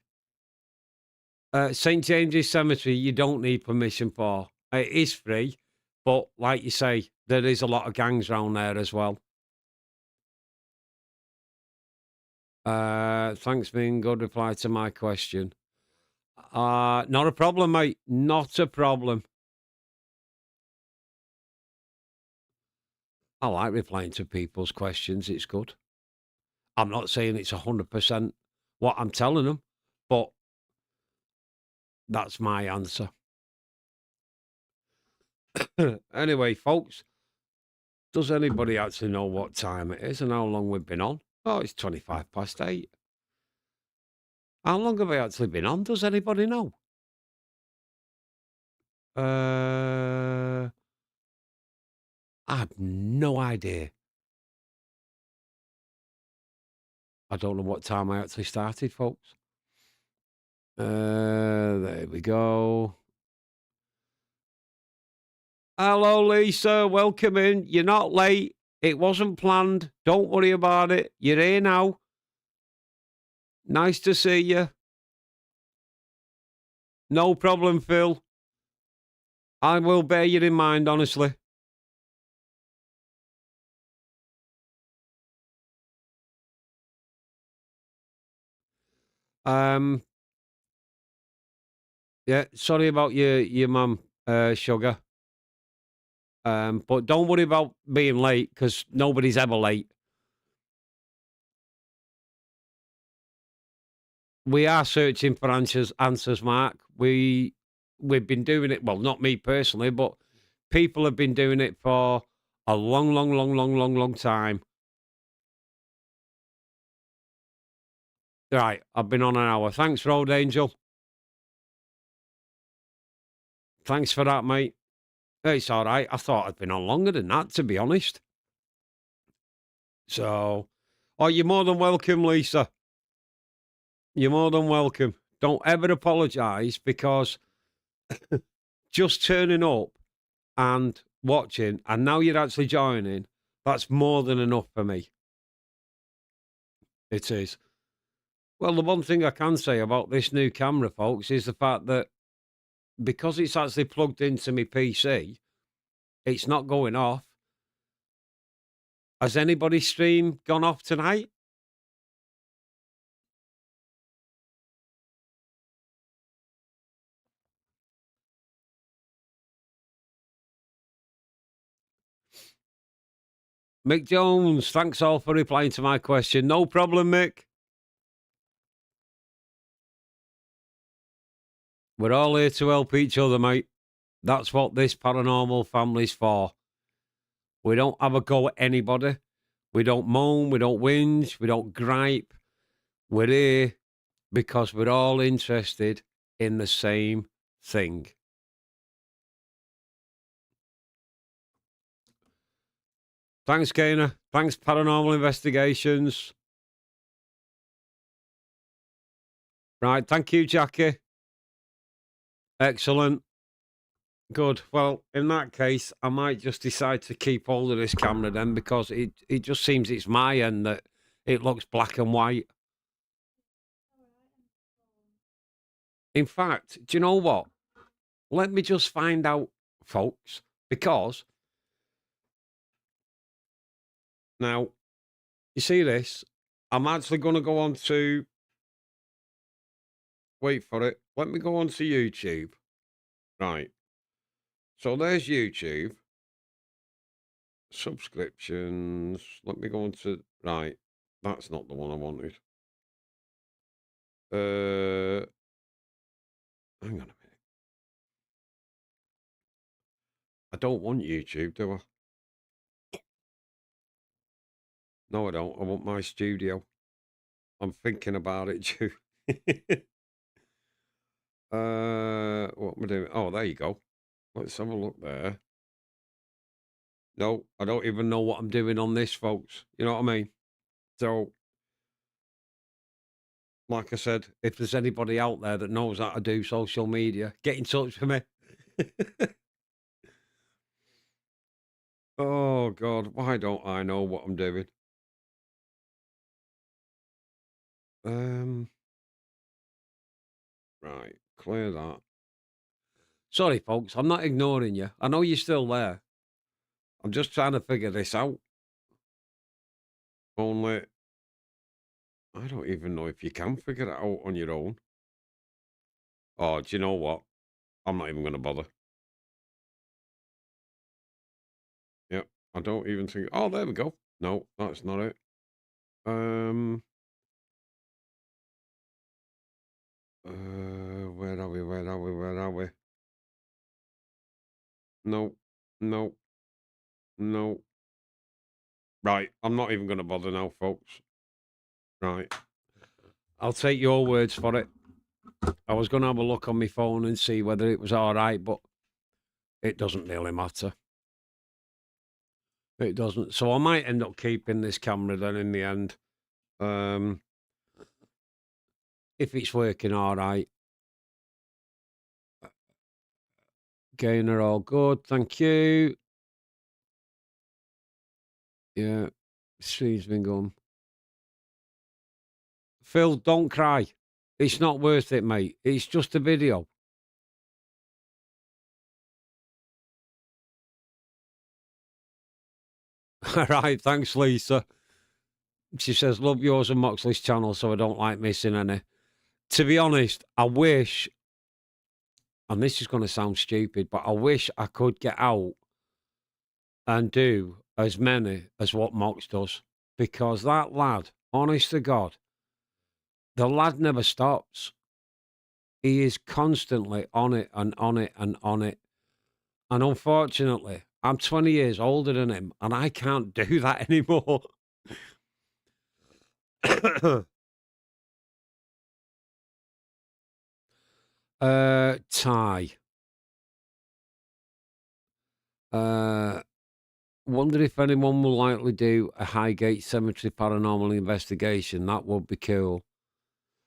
St. James's Cemetery, you don't need permission for. It is free, but like you say, there is a lot of gangs around there as well. Thanks, being good reply to my question. Not a problem, mate. Not a problem. I like replying to people's questions. It's good. I'm not saying it's 100% what I'm telling them, but that's my answer. Anyway, folks, does anybody actually know what time it is and how long we've been on? Oh, it's 25 past 8. How long have I actually been on? Does anybody know? I have no idea. I don't know what time I actually started, folks. There we go. Hello, Lisa. Welcome in. You're not late. It wasn't planned. Don't worry about it. You're here now. Nice to see you. No problem, Phil. I will bear you in mind, honestly. Um, yeah, sorry about your mum, Sugar. But don't worry about being late because nobody's ever late. We are searching for answers, Mark. We've been doing it, well, not me personally, but people have been doing it for a long, long, long, long, long, long time. Right, I've been on an hour. Thanks, Road Angel. Thanks for that, mate. It's all right. I thought I'd been on longer than that, to be honest. So, oh, you're more than welcome, Lisa. You're more than welcome. Don't ever apologise because just turning up and watching, and now you're actually joining, that's more than enough for me. It is. Well, the one thing I can say about this new camera, folks, is the fact that because it's actually plugged into my PC, it's not going off. Has anybody's stream gone off tonight? Mick Jones, thanks all for replying to my question. No problem, Mick. We're all here to help each other, mate. That's what this paranormal family's for. We don't have a go at anybody. We don't moan, we don't whinge, we don't gripe. We're here because we're all interested in the same thing. Thanks, Gainer. Thanks, Paranormal Investigations. Right, thank you, Jackie. Excellent. Good. Well, in that case, I might just decide to keep hold of this camera then because it just seems it's my end that it looks black and white. In fact, do you know what? Let me just find out, folks, because now you see this. I'm actually going to go on to wait for it. Let me go on to YouTube. Right. So there's YouTube. Subscriptions. Let me go on to right. That's not the one I wanted. Hang on a minute. I don't want YouTube, do I? No, I don't. I want my studio. I'm thinking about it too. What am I doing? Oh, there you go. Let's have a look there. No, I don't even know what I'm doing on this, folks. You know what I mean? So, like I said, if there's anybody out there that knows how to do social media, get in touch with me. Oh, God. Why don't I know what I'm doing? Um, right. Clear that. Sorry, folks. I'm not ignoring you. I know you're still there. I'm just trying to figure this out. Only, I don't even know if you can figure it out on your own. Oh, do you know what? I'm not even going to bother. Yep. I don't even think. Oh, there we go. No, that's not it. Um, where are we? Where are we? Where are we? No, no, no. Right. I'm not even going to bother now, folks. Right. I'll take your words for it. I was going to have a look on my phone and see whether it was all right, but it doesn't really matter. It doesn't. So I might end up keeping this camera then in the end. If it's working all right. Gainer, all good. Thank you. Yeah. Stream's been gone. Phil, don't cry. It's not worth it, mate. It's just a video. All right. Thanks, Lisa. She says, love yours and Moxley's channel, so I don't like missing any. To be honest, I wish, and this is going to sound stupid, but I wish I could get out and do as many as what Mox does, because that lad, honest to God, the lad never stops. He is constantly on it and on it and on it. And unfortunately, I'm 20 years older than him and I can't do that anymore. Tie. Uh, Wonder if anyone will likely do a Highgate Cemetery paranormal investigation. That would be cool.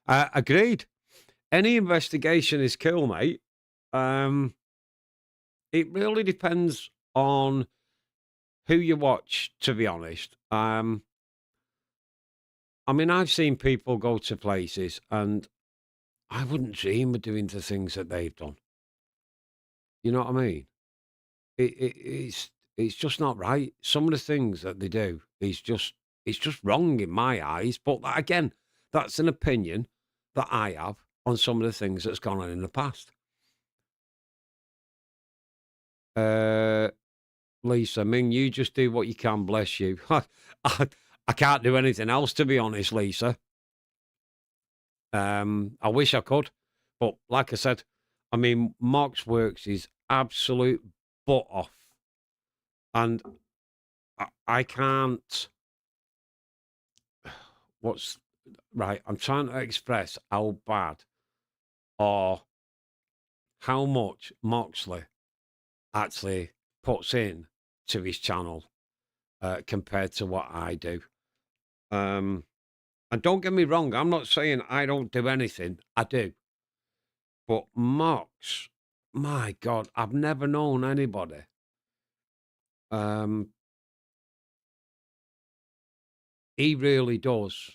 Agreed. Any investigation is cool, mate. It really depends on who you watch, to be honest. I mean, I've seen people go to places and I wouldn't dream of doing the things that they've done. You know what I mean? It's just not right. Some of the things that they do is just it's just wrong in my eyes. But again, that's an opinion that I have on some of the things that's gone on in the past. Uh, Lisa, I mean, you just do what you can. Bless you. I can't do anything else, to be honest, Lisa. I wish I could, but like I said, I mean, Mark's works is absolute butt off, and I can't. What's right? I'm trying to express how bad or how much Moxley actually puts in to his channel compared to what I do. And don't get me wrong, I'm not saying I don't do anything. I do. But Mox, my God, I've never known anybody. Um, he really does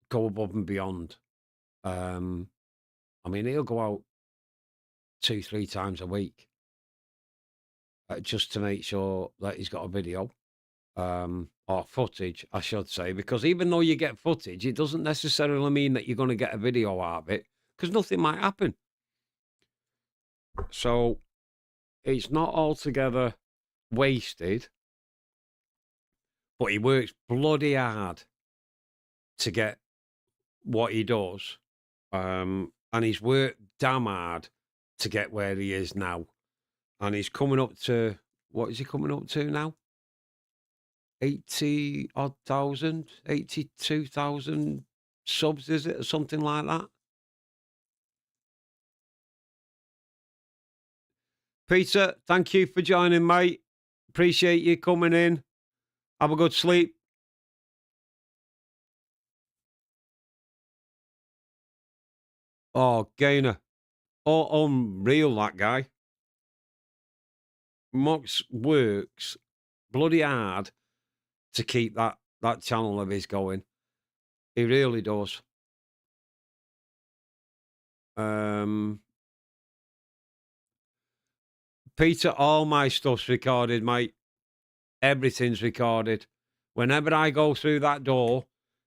go above and beyond. Um, I mean, he'll go out 2, 3 times a week just to make sure that he's got a video or footage, I should say, because even though you get footage, it doesn't necessarily mean that you're going to get a video out of it because nothing might happen. So it's not altogether wasted, but he works bloody hard to get what he does. And he's worked damn hard to get where he is now. And he's coming up to, what is he coming up to now? 80 odd thousand, 82,000 subs, is it? Or something like that. Peter, thank you for joining, mate. Appreciate you coming in. Have a good sleep. Oh, Gainer. Oh, unreal, that guy. Mox works bloody hard to keep that channel of his going. He really does. Peter, all my stuff's recorded, mate. Everything's recorded. Whenever I go through that door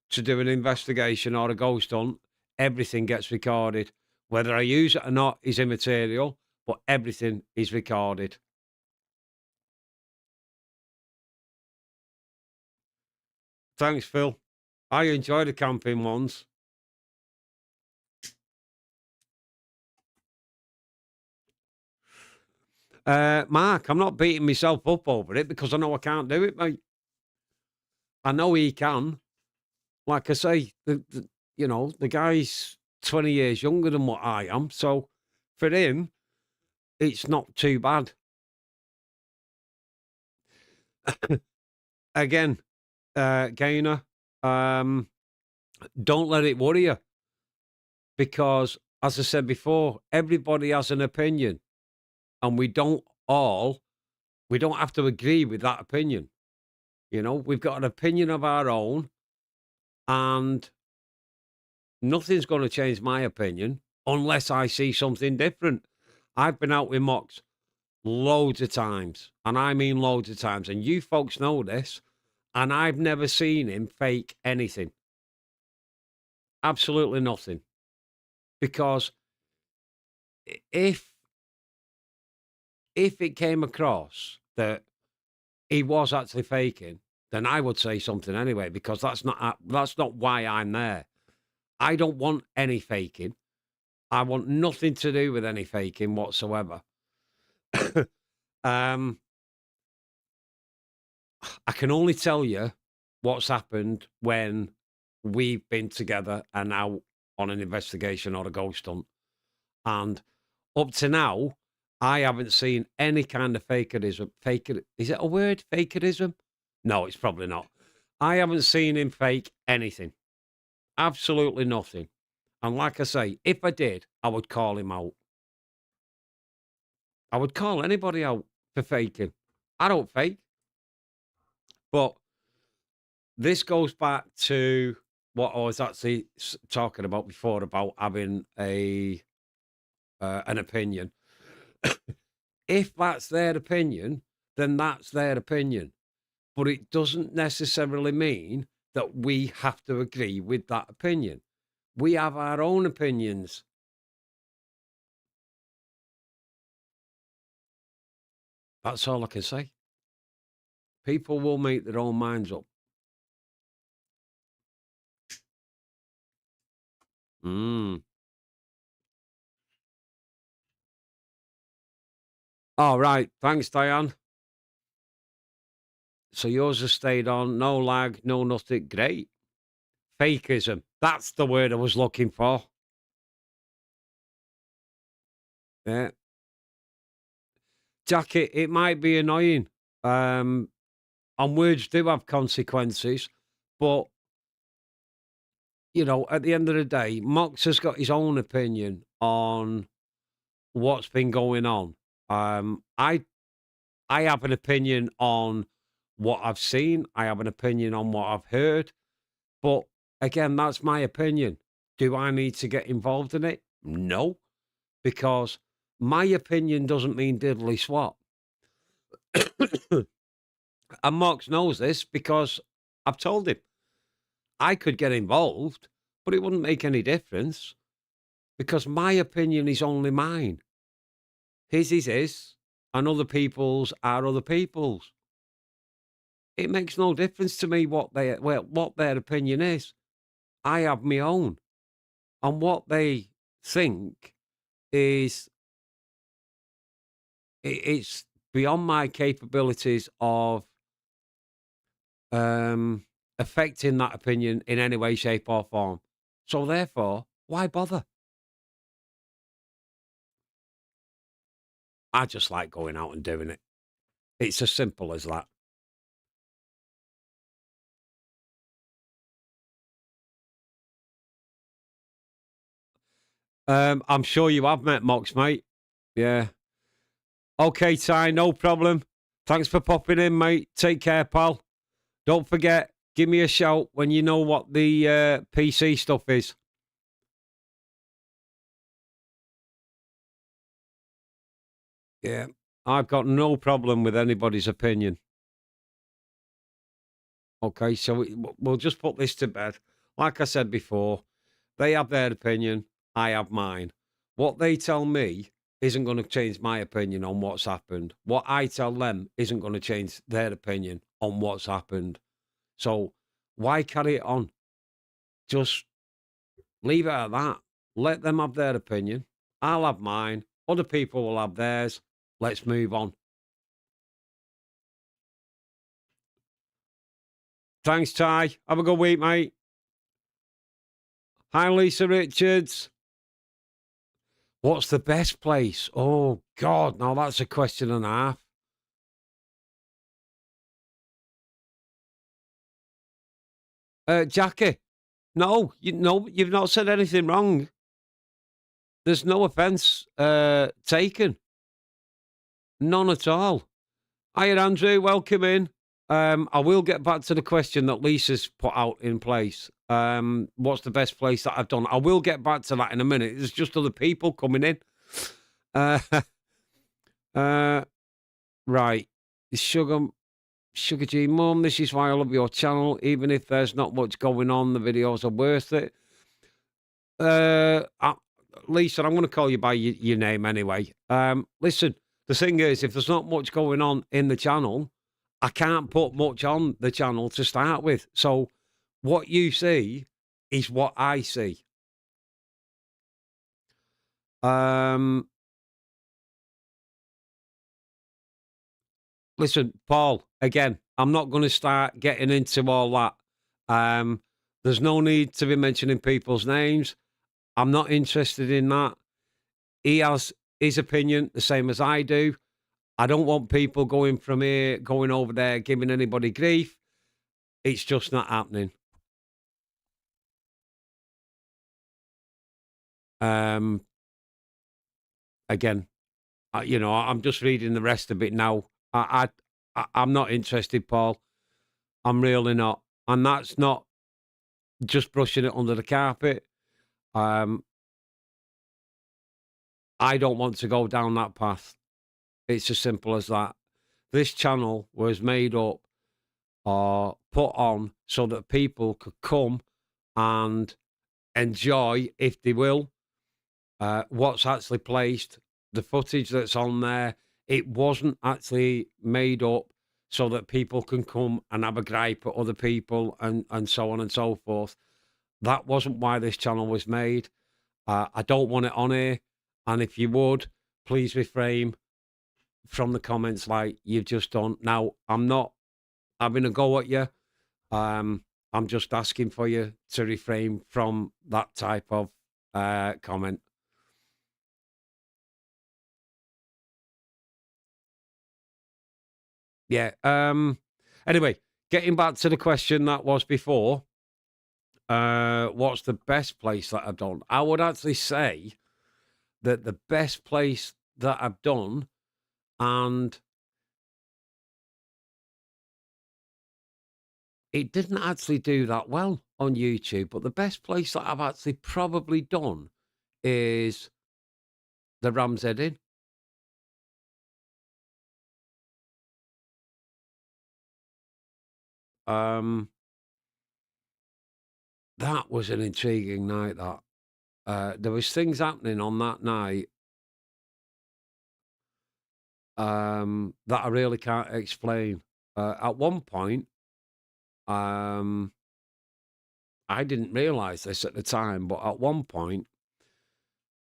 to do an investigation or a ghost hunt, everything gets recorded. Whether I use it or not is immaterial, but everything is recorded. Thanks, Phil. I enjoy the camping ones. Mark, I'm not beating myself up over it because I know I can't do it, mate. I know he can. Like I say, the guy's 20 years younger than what I am. So for him, it's not too bad. Again, Gainer, don't let it worry you because, as I said before, everybody has an opinion and we don't have to agree with that opinion. We've got an opinion of our own and nothing's going to change my opinion unless I see something different. I've been out with Mox loads of times, and I mean loads of times, and you folks know this, and I've never seen him fake anything. Absolutely nothing. Because if it came across that he was actually faking, then I would say something anyway, because that's not why I'm there. I don't want any faking. I want nothing to do with any faking whatsoever. um, I can only tell you what's happened when we've been together and out on an investigation or a ghost hunt. And up to now, I haven't seen any kind of fakerism. Faker is it a word? Fakerism? No, it's probably not. I haven't seen him fake anything. Absolutely nothing. And like I say, if I did, I would call him out. I would call anybody out for faking. I don't fake. But this goes back to what I was actually talking about before about having an opinion. If that's their opinion, then that's their opinion. But it doesn't necessarily mean that we have to agree with that opinion. We have our own opinions. That's all I can say. People will make their own minds up. Mm. All right. Thanks, Diane. So yours has stayed on. No lag, no nothing. Great. Fakeism. That's the word I was looking for. Yeah. Jacket, it might be annoying. Um, and words do have consequences. But, at the end of the day, Mox has got his own opinion on what's been going on. I have an opinion on what I've seen. I have an opinion on what I've heard. But again, that's my opinion. Do I need to get involved in it? No, because my opinion doesn't mean diddly swat. And Marks knows this because I've told him I could get involved, but it wouldn't make any difference because my opinion is only mine. His is his, and other people's are other people's. It makes no difference to me what their opinion is. I have my own, and what they think is it's beyond my capabilities of um, affecting that opinion in any way, shape, or form. So therefore, why bother? I just like going out and doing it. It's as simple as that. I'm sure you have met Mox, mate. Yeah. Okay, Ty, no problem. Thanks for popping in, mate. Take care, pal. Don't forget, give me a shout when you know what the PC stuff is. Yeah. I've got no problem with anybody's opinion. Okay, so we'll just put this to bed. Like I said before, they have their opinion, I have mine. What they tell me isn't going to change my opinion on what's happened. What I tell them isn't going to change their opinion on what's happened. So why carry it on? Just leave it at that. Let them have their opinion. I'll have mine. Other people will have theirs. Let's move on. Thanks, Ty. Have a good week, mate. Hi, Lisa Richards. What's the best place? Oh, God. Now that's a question and a half. Jackie. No, you've not said anything wrong. There's no offence taken. None at all. Hiya, Andrew. Welcome in. I will get back to the question that Lisa's put out in place. What's the best place that I've done? I will get back to that in a minute. There's just other people coming in. Uh, right. Sugar G Mum, this is why I love your channel. Even if there's not much going on, the videos are worth it. Uh, Lisa, I'm going to call you by your name anyway. Listen, the thing is, if there's not much going on in the channel, I can't put much on the channel to start with. So, what you see is what I see. Um, Listen, Paul. Again, I'm not going to start getting into all that. Um, there's no need to be mentioning people's names. I'm not interested in that. He has his opinion, the same as I do. I don't want people going from here, going over there, giving anybody grief. It's just not happening. Um, Again, I'm just reading the rest of it now. I'm not interested, Paul. I'm really not, and that's not just brushing it under the carpet. Um, I don't want to go down that path. It's as simple as that. This channel was made up or put on so that people could come and enjoy, if they will, what's actually placed, the footage that's on there. It wasn't actually made up so that people can come and have a gripe at other people and so on and so forth. That wasn't why this channel was made. I don't want it on here. And if you would, please refrain from the comments like you've just done. Now, I'm not having a go at you. I'm just asking for you to refrain from that type of comment. Yeah. Anyway, getting back to the question that was before, what's the best place that I've done? I would actually say that the best place that I've done, and it didn't actually do that well on YouTube, but the best place that I've actually probably done is the Ram's Head Inn. Um, that was an intriguing night. That there was things happening on that night that I really can't explain. At one point, um, I didn't realise this at the time, but at one point,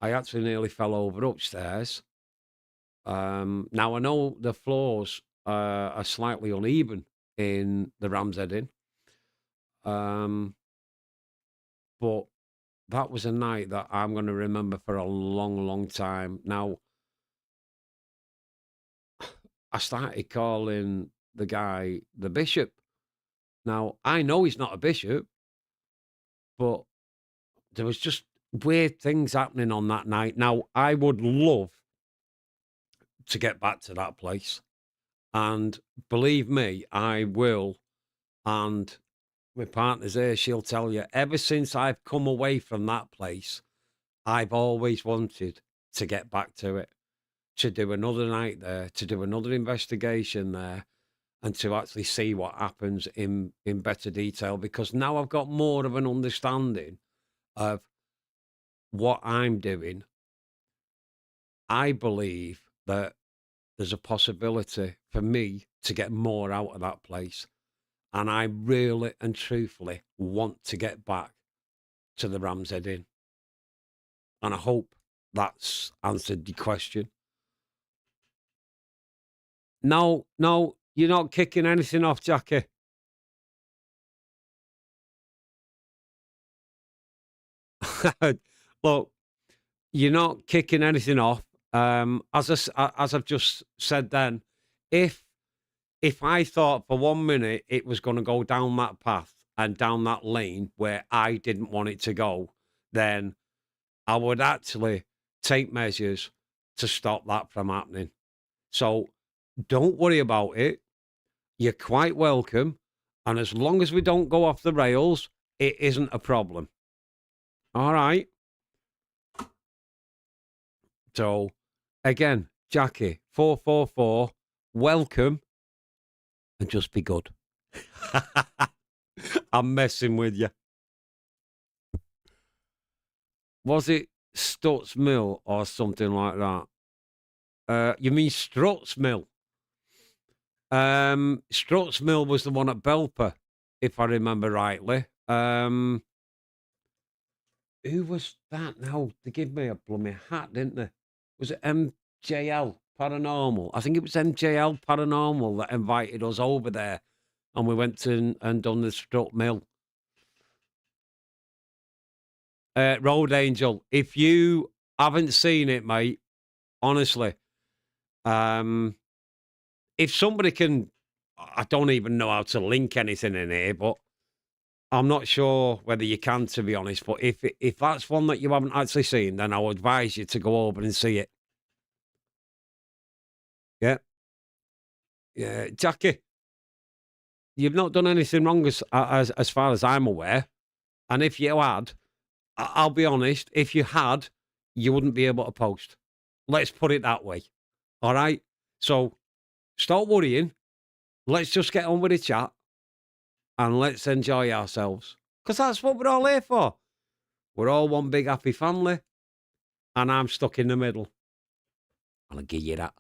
I actually nearly fell over upstairs. Now I know the floors are slightly uneven in the Ram's Head Inn, um, but that was a night that I'm going to remember for a long, long time. Now, I started calling the guy the bishop. Now, I know he's not a bishop, but there was just weird things happening on that night. Now, I would love to get back to that place. And believe me, I will. And my partner's here, she'll tell you, ever since I've come away from that place, I've always wanted to get back to it, to do another night there, to do another investigation there, and to actually see what happens in better detail. Because now I've got more of an understanding of what I'm doing. I believe that there's a possibility for me to get more out of that place. And I really and truthfully want to get back to the Ram's Head Inn. And I hope that's answered your question. No, no, you're not kicking anything off, Jackie. Look, you're not kicking anything off. As I've just said then, if if I thought for 1 minute it was going to go down that path and down that lane where I didn't want it to go, then I would actually take measures to stop that from happening. So don't worry about it. You're quite welcome. And as long as we don't go off the rails, it isn't a problem. All right. So again, Jackie, 444, welcome and just be good. I'm messing with you. Was it Stutz Mill or something like that? You mean Struts Mill? Struts Mill was the one at Belper, if I remember rightly. Who was that now? They gave me a blooming hat, didn't they? Was it MJL Paranormal? I think it was MJL Paranormal that invited us over there, and we went to and done the Strut Mill. Road Angel, if you haven't seen it, mate, honestly, um, if somebody can, I don't even know how to link anything in here, but I'm not sure whether you can, to be honest. But if that's one that you haven't actually seen, then I would advise you to go over and see it. Yeah, yeah, Jackie, you've not done anything wrong as far as I'm aware. And if you had, I'll be honest, if you had, you wouldn't be able to post. Let's put it that way. All right. So stop worrying. Let's just get on with the chat and let's enjoy ourselves. Because that's what we're all here for. We're all one big happy family. And I'm stuck in the middle. I'll give you that.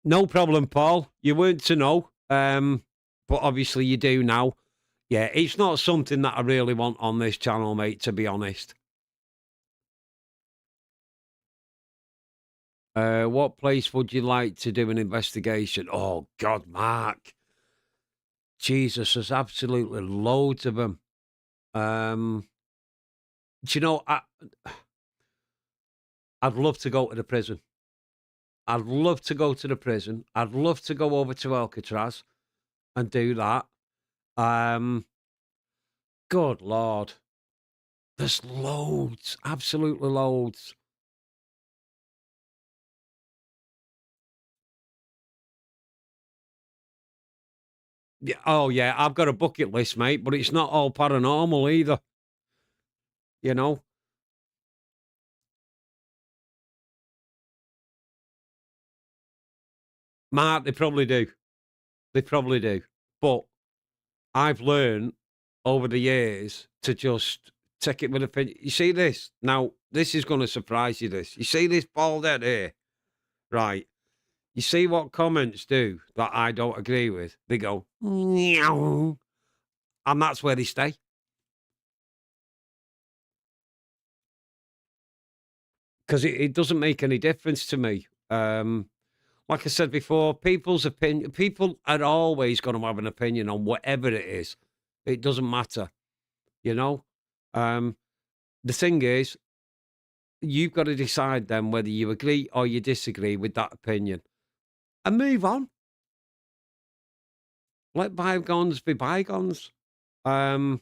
No problem, Paul. You weren't to know. But obviously you do now. Yeah, it's not something that I really want on this channel, mate, to be honest. What place would you like to do an investigation? Oh, God, Mark. Jesus, there's absolutely loads of them. Do you know, I'd love to go to the prison. I'd love to go to the prison. I'd love to go over to Alcatraz and do that. Good Lord. There's loads, absolutely loads. Yeah, oh, yeah, I've got a bucket list, mate, but it's not all paranormal either, you know? Mark, they probably do. They probably do. But I've learned over the years to just take it with a pinch. You see this? Now, this is going to surprise you, this. You see this bald head here? Right. You see what comments do that I don't agree with? They go, meow, and that's where they stay. Because it doesn't make any difference to me. Like I said before, people's opinion, people are always going to have an opinion on whatever it is. It doesn't matter, you know? Um, the thing is, you've got to decide then whether you agree or you disagree with that opinion and move on. Let bygones be bygones. I'll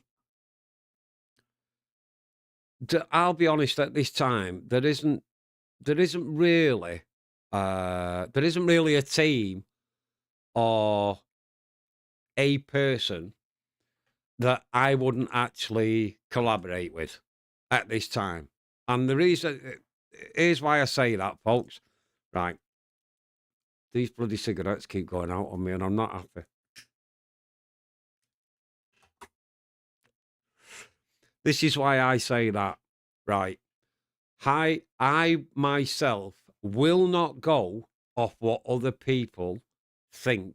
be honest, at this time, there isn't really a team or a person that I wouldn't actually collaborate with at this time. And the reason here's why I say that, folks. Right. These bloody cigarettes keep going out on me and I'm not happy. This is why I say that. Right. I myself will not go off what other people think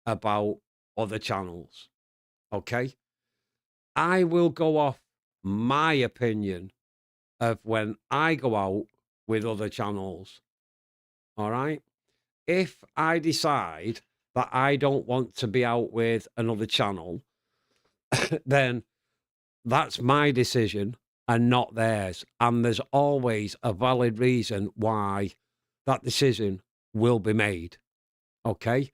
about other channels. Okay? I will go off my opinion of when I go out with other channels. All right? If I decide that I don't want to be out with another channel, then that's my decision and not theirs. And there's always a valid reason why that decision will be made. Okay.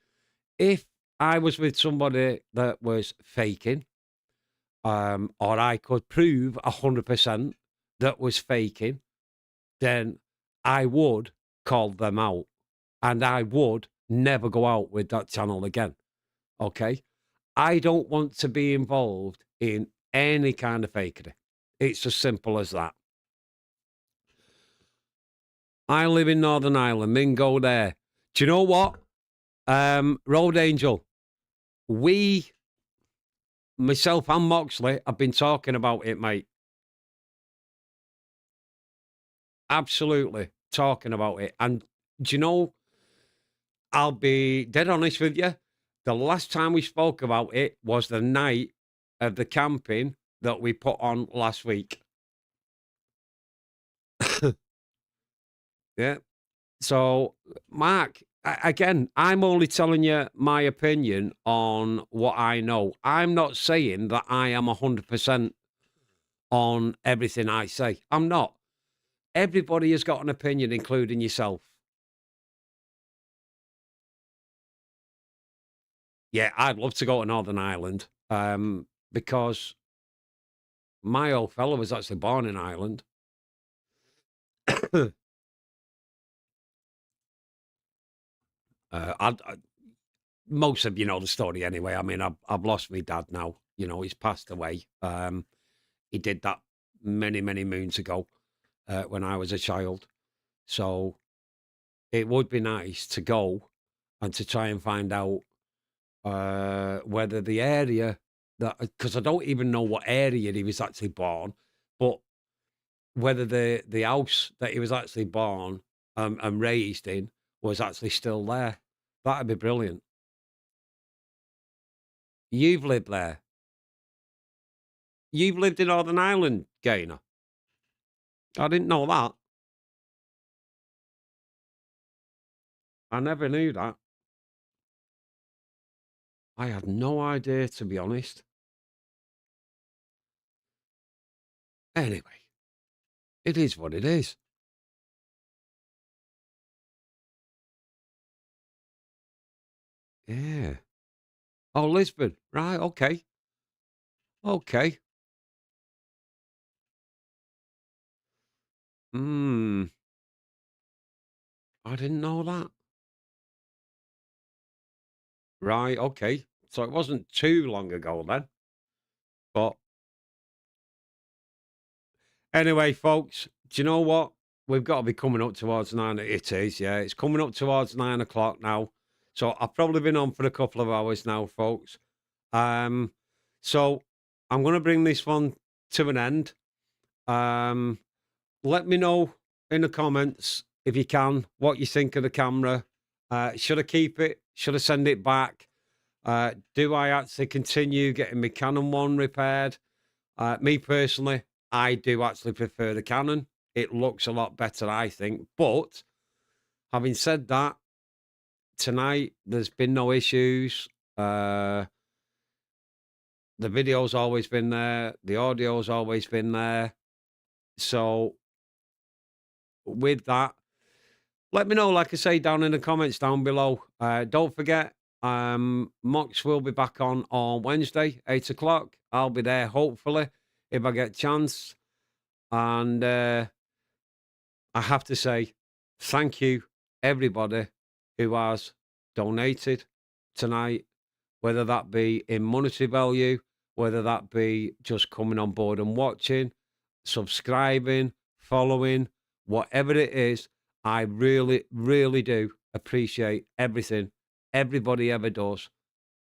If I was with somebody that was faking, or I could prove 100% that was faking, then I would call them out and I would never go out with that channel again. Okay. I don't want to be involved in any kind of fakery. It's as simple as that. I live in Northern Ireland, Mingo there. Do you know what? Road Angel, we, myself and Moxley, have been talking about it, mate. Absolutely talking about it. And do you know, I'll be dead honest with you. The last time we spoke about it was the night of the camping that we put on last week. Yeah. So, Mark, again, I'm only telling you my opinion on what I know. I'm not saying that I am 100% on everything I say. I'm not. Everybody has got an opinion, including yourself. Yeah, I'd love to go to Northern Ireland because my old fellow was actually born in Ireland. Most of you know the story anyway. I mean, I've lost my dad now. You know, he's passed away. He did that many, many moons ago when I was a child. So it would be nice to go and to try and find out whether the area that, because I don't even know what area he was actually born, but whether the house that he was actually born and raised in was actually still there. That'd be brilliant. You've lived there. You've lived in Northern Ireland, Gainer. I didn't know that. I never knew that. I had no idea, to be honest. Anyway, it is what it is. Yeah. Oh, Lisbon. Right. Okay. Okay. Hmm. I didn't know that. Right. Okay. So it wasn't too long ago then. But anyway, folks, do you know what? We've got to be coming up towards 9. It is, yeah. It's coming up towards 9 o'clock now. So I've probably been on for a couple of hours now, folks. Um, so I'm going to bring this one to an end. Um, Let me know in the comments if you can what you think of the camera. Should I keep it? Should I send it back? Do I actually continue getting my Canon one repaired? Me personally, I do actually prefer the Canon. It looks a lot better, I think. But having said that, tonight there's been no issues. The video's always been there. The audio's always been there. So with that, let me know, like I say, down in the comments down below. Don't forget, Mox will be back on Wednesday, 8 o'clock. I'll be there, hopefully, if I get a chance. And I have to say, thank you, everybody who has donated tonight, whether that be in monetary value, whether that be just coming on board and watching, subscribing, following, whatever it is. I really, really do appreciate everything everybody ever does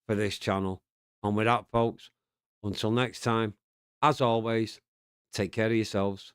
for this channel. And with that, folks, until next time, as always, take care of yourselves.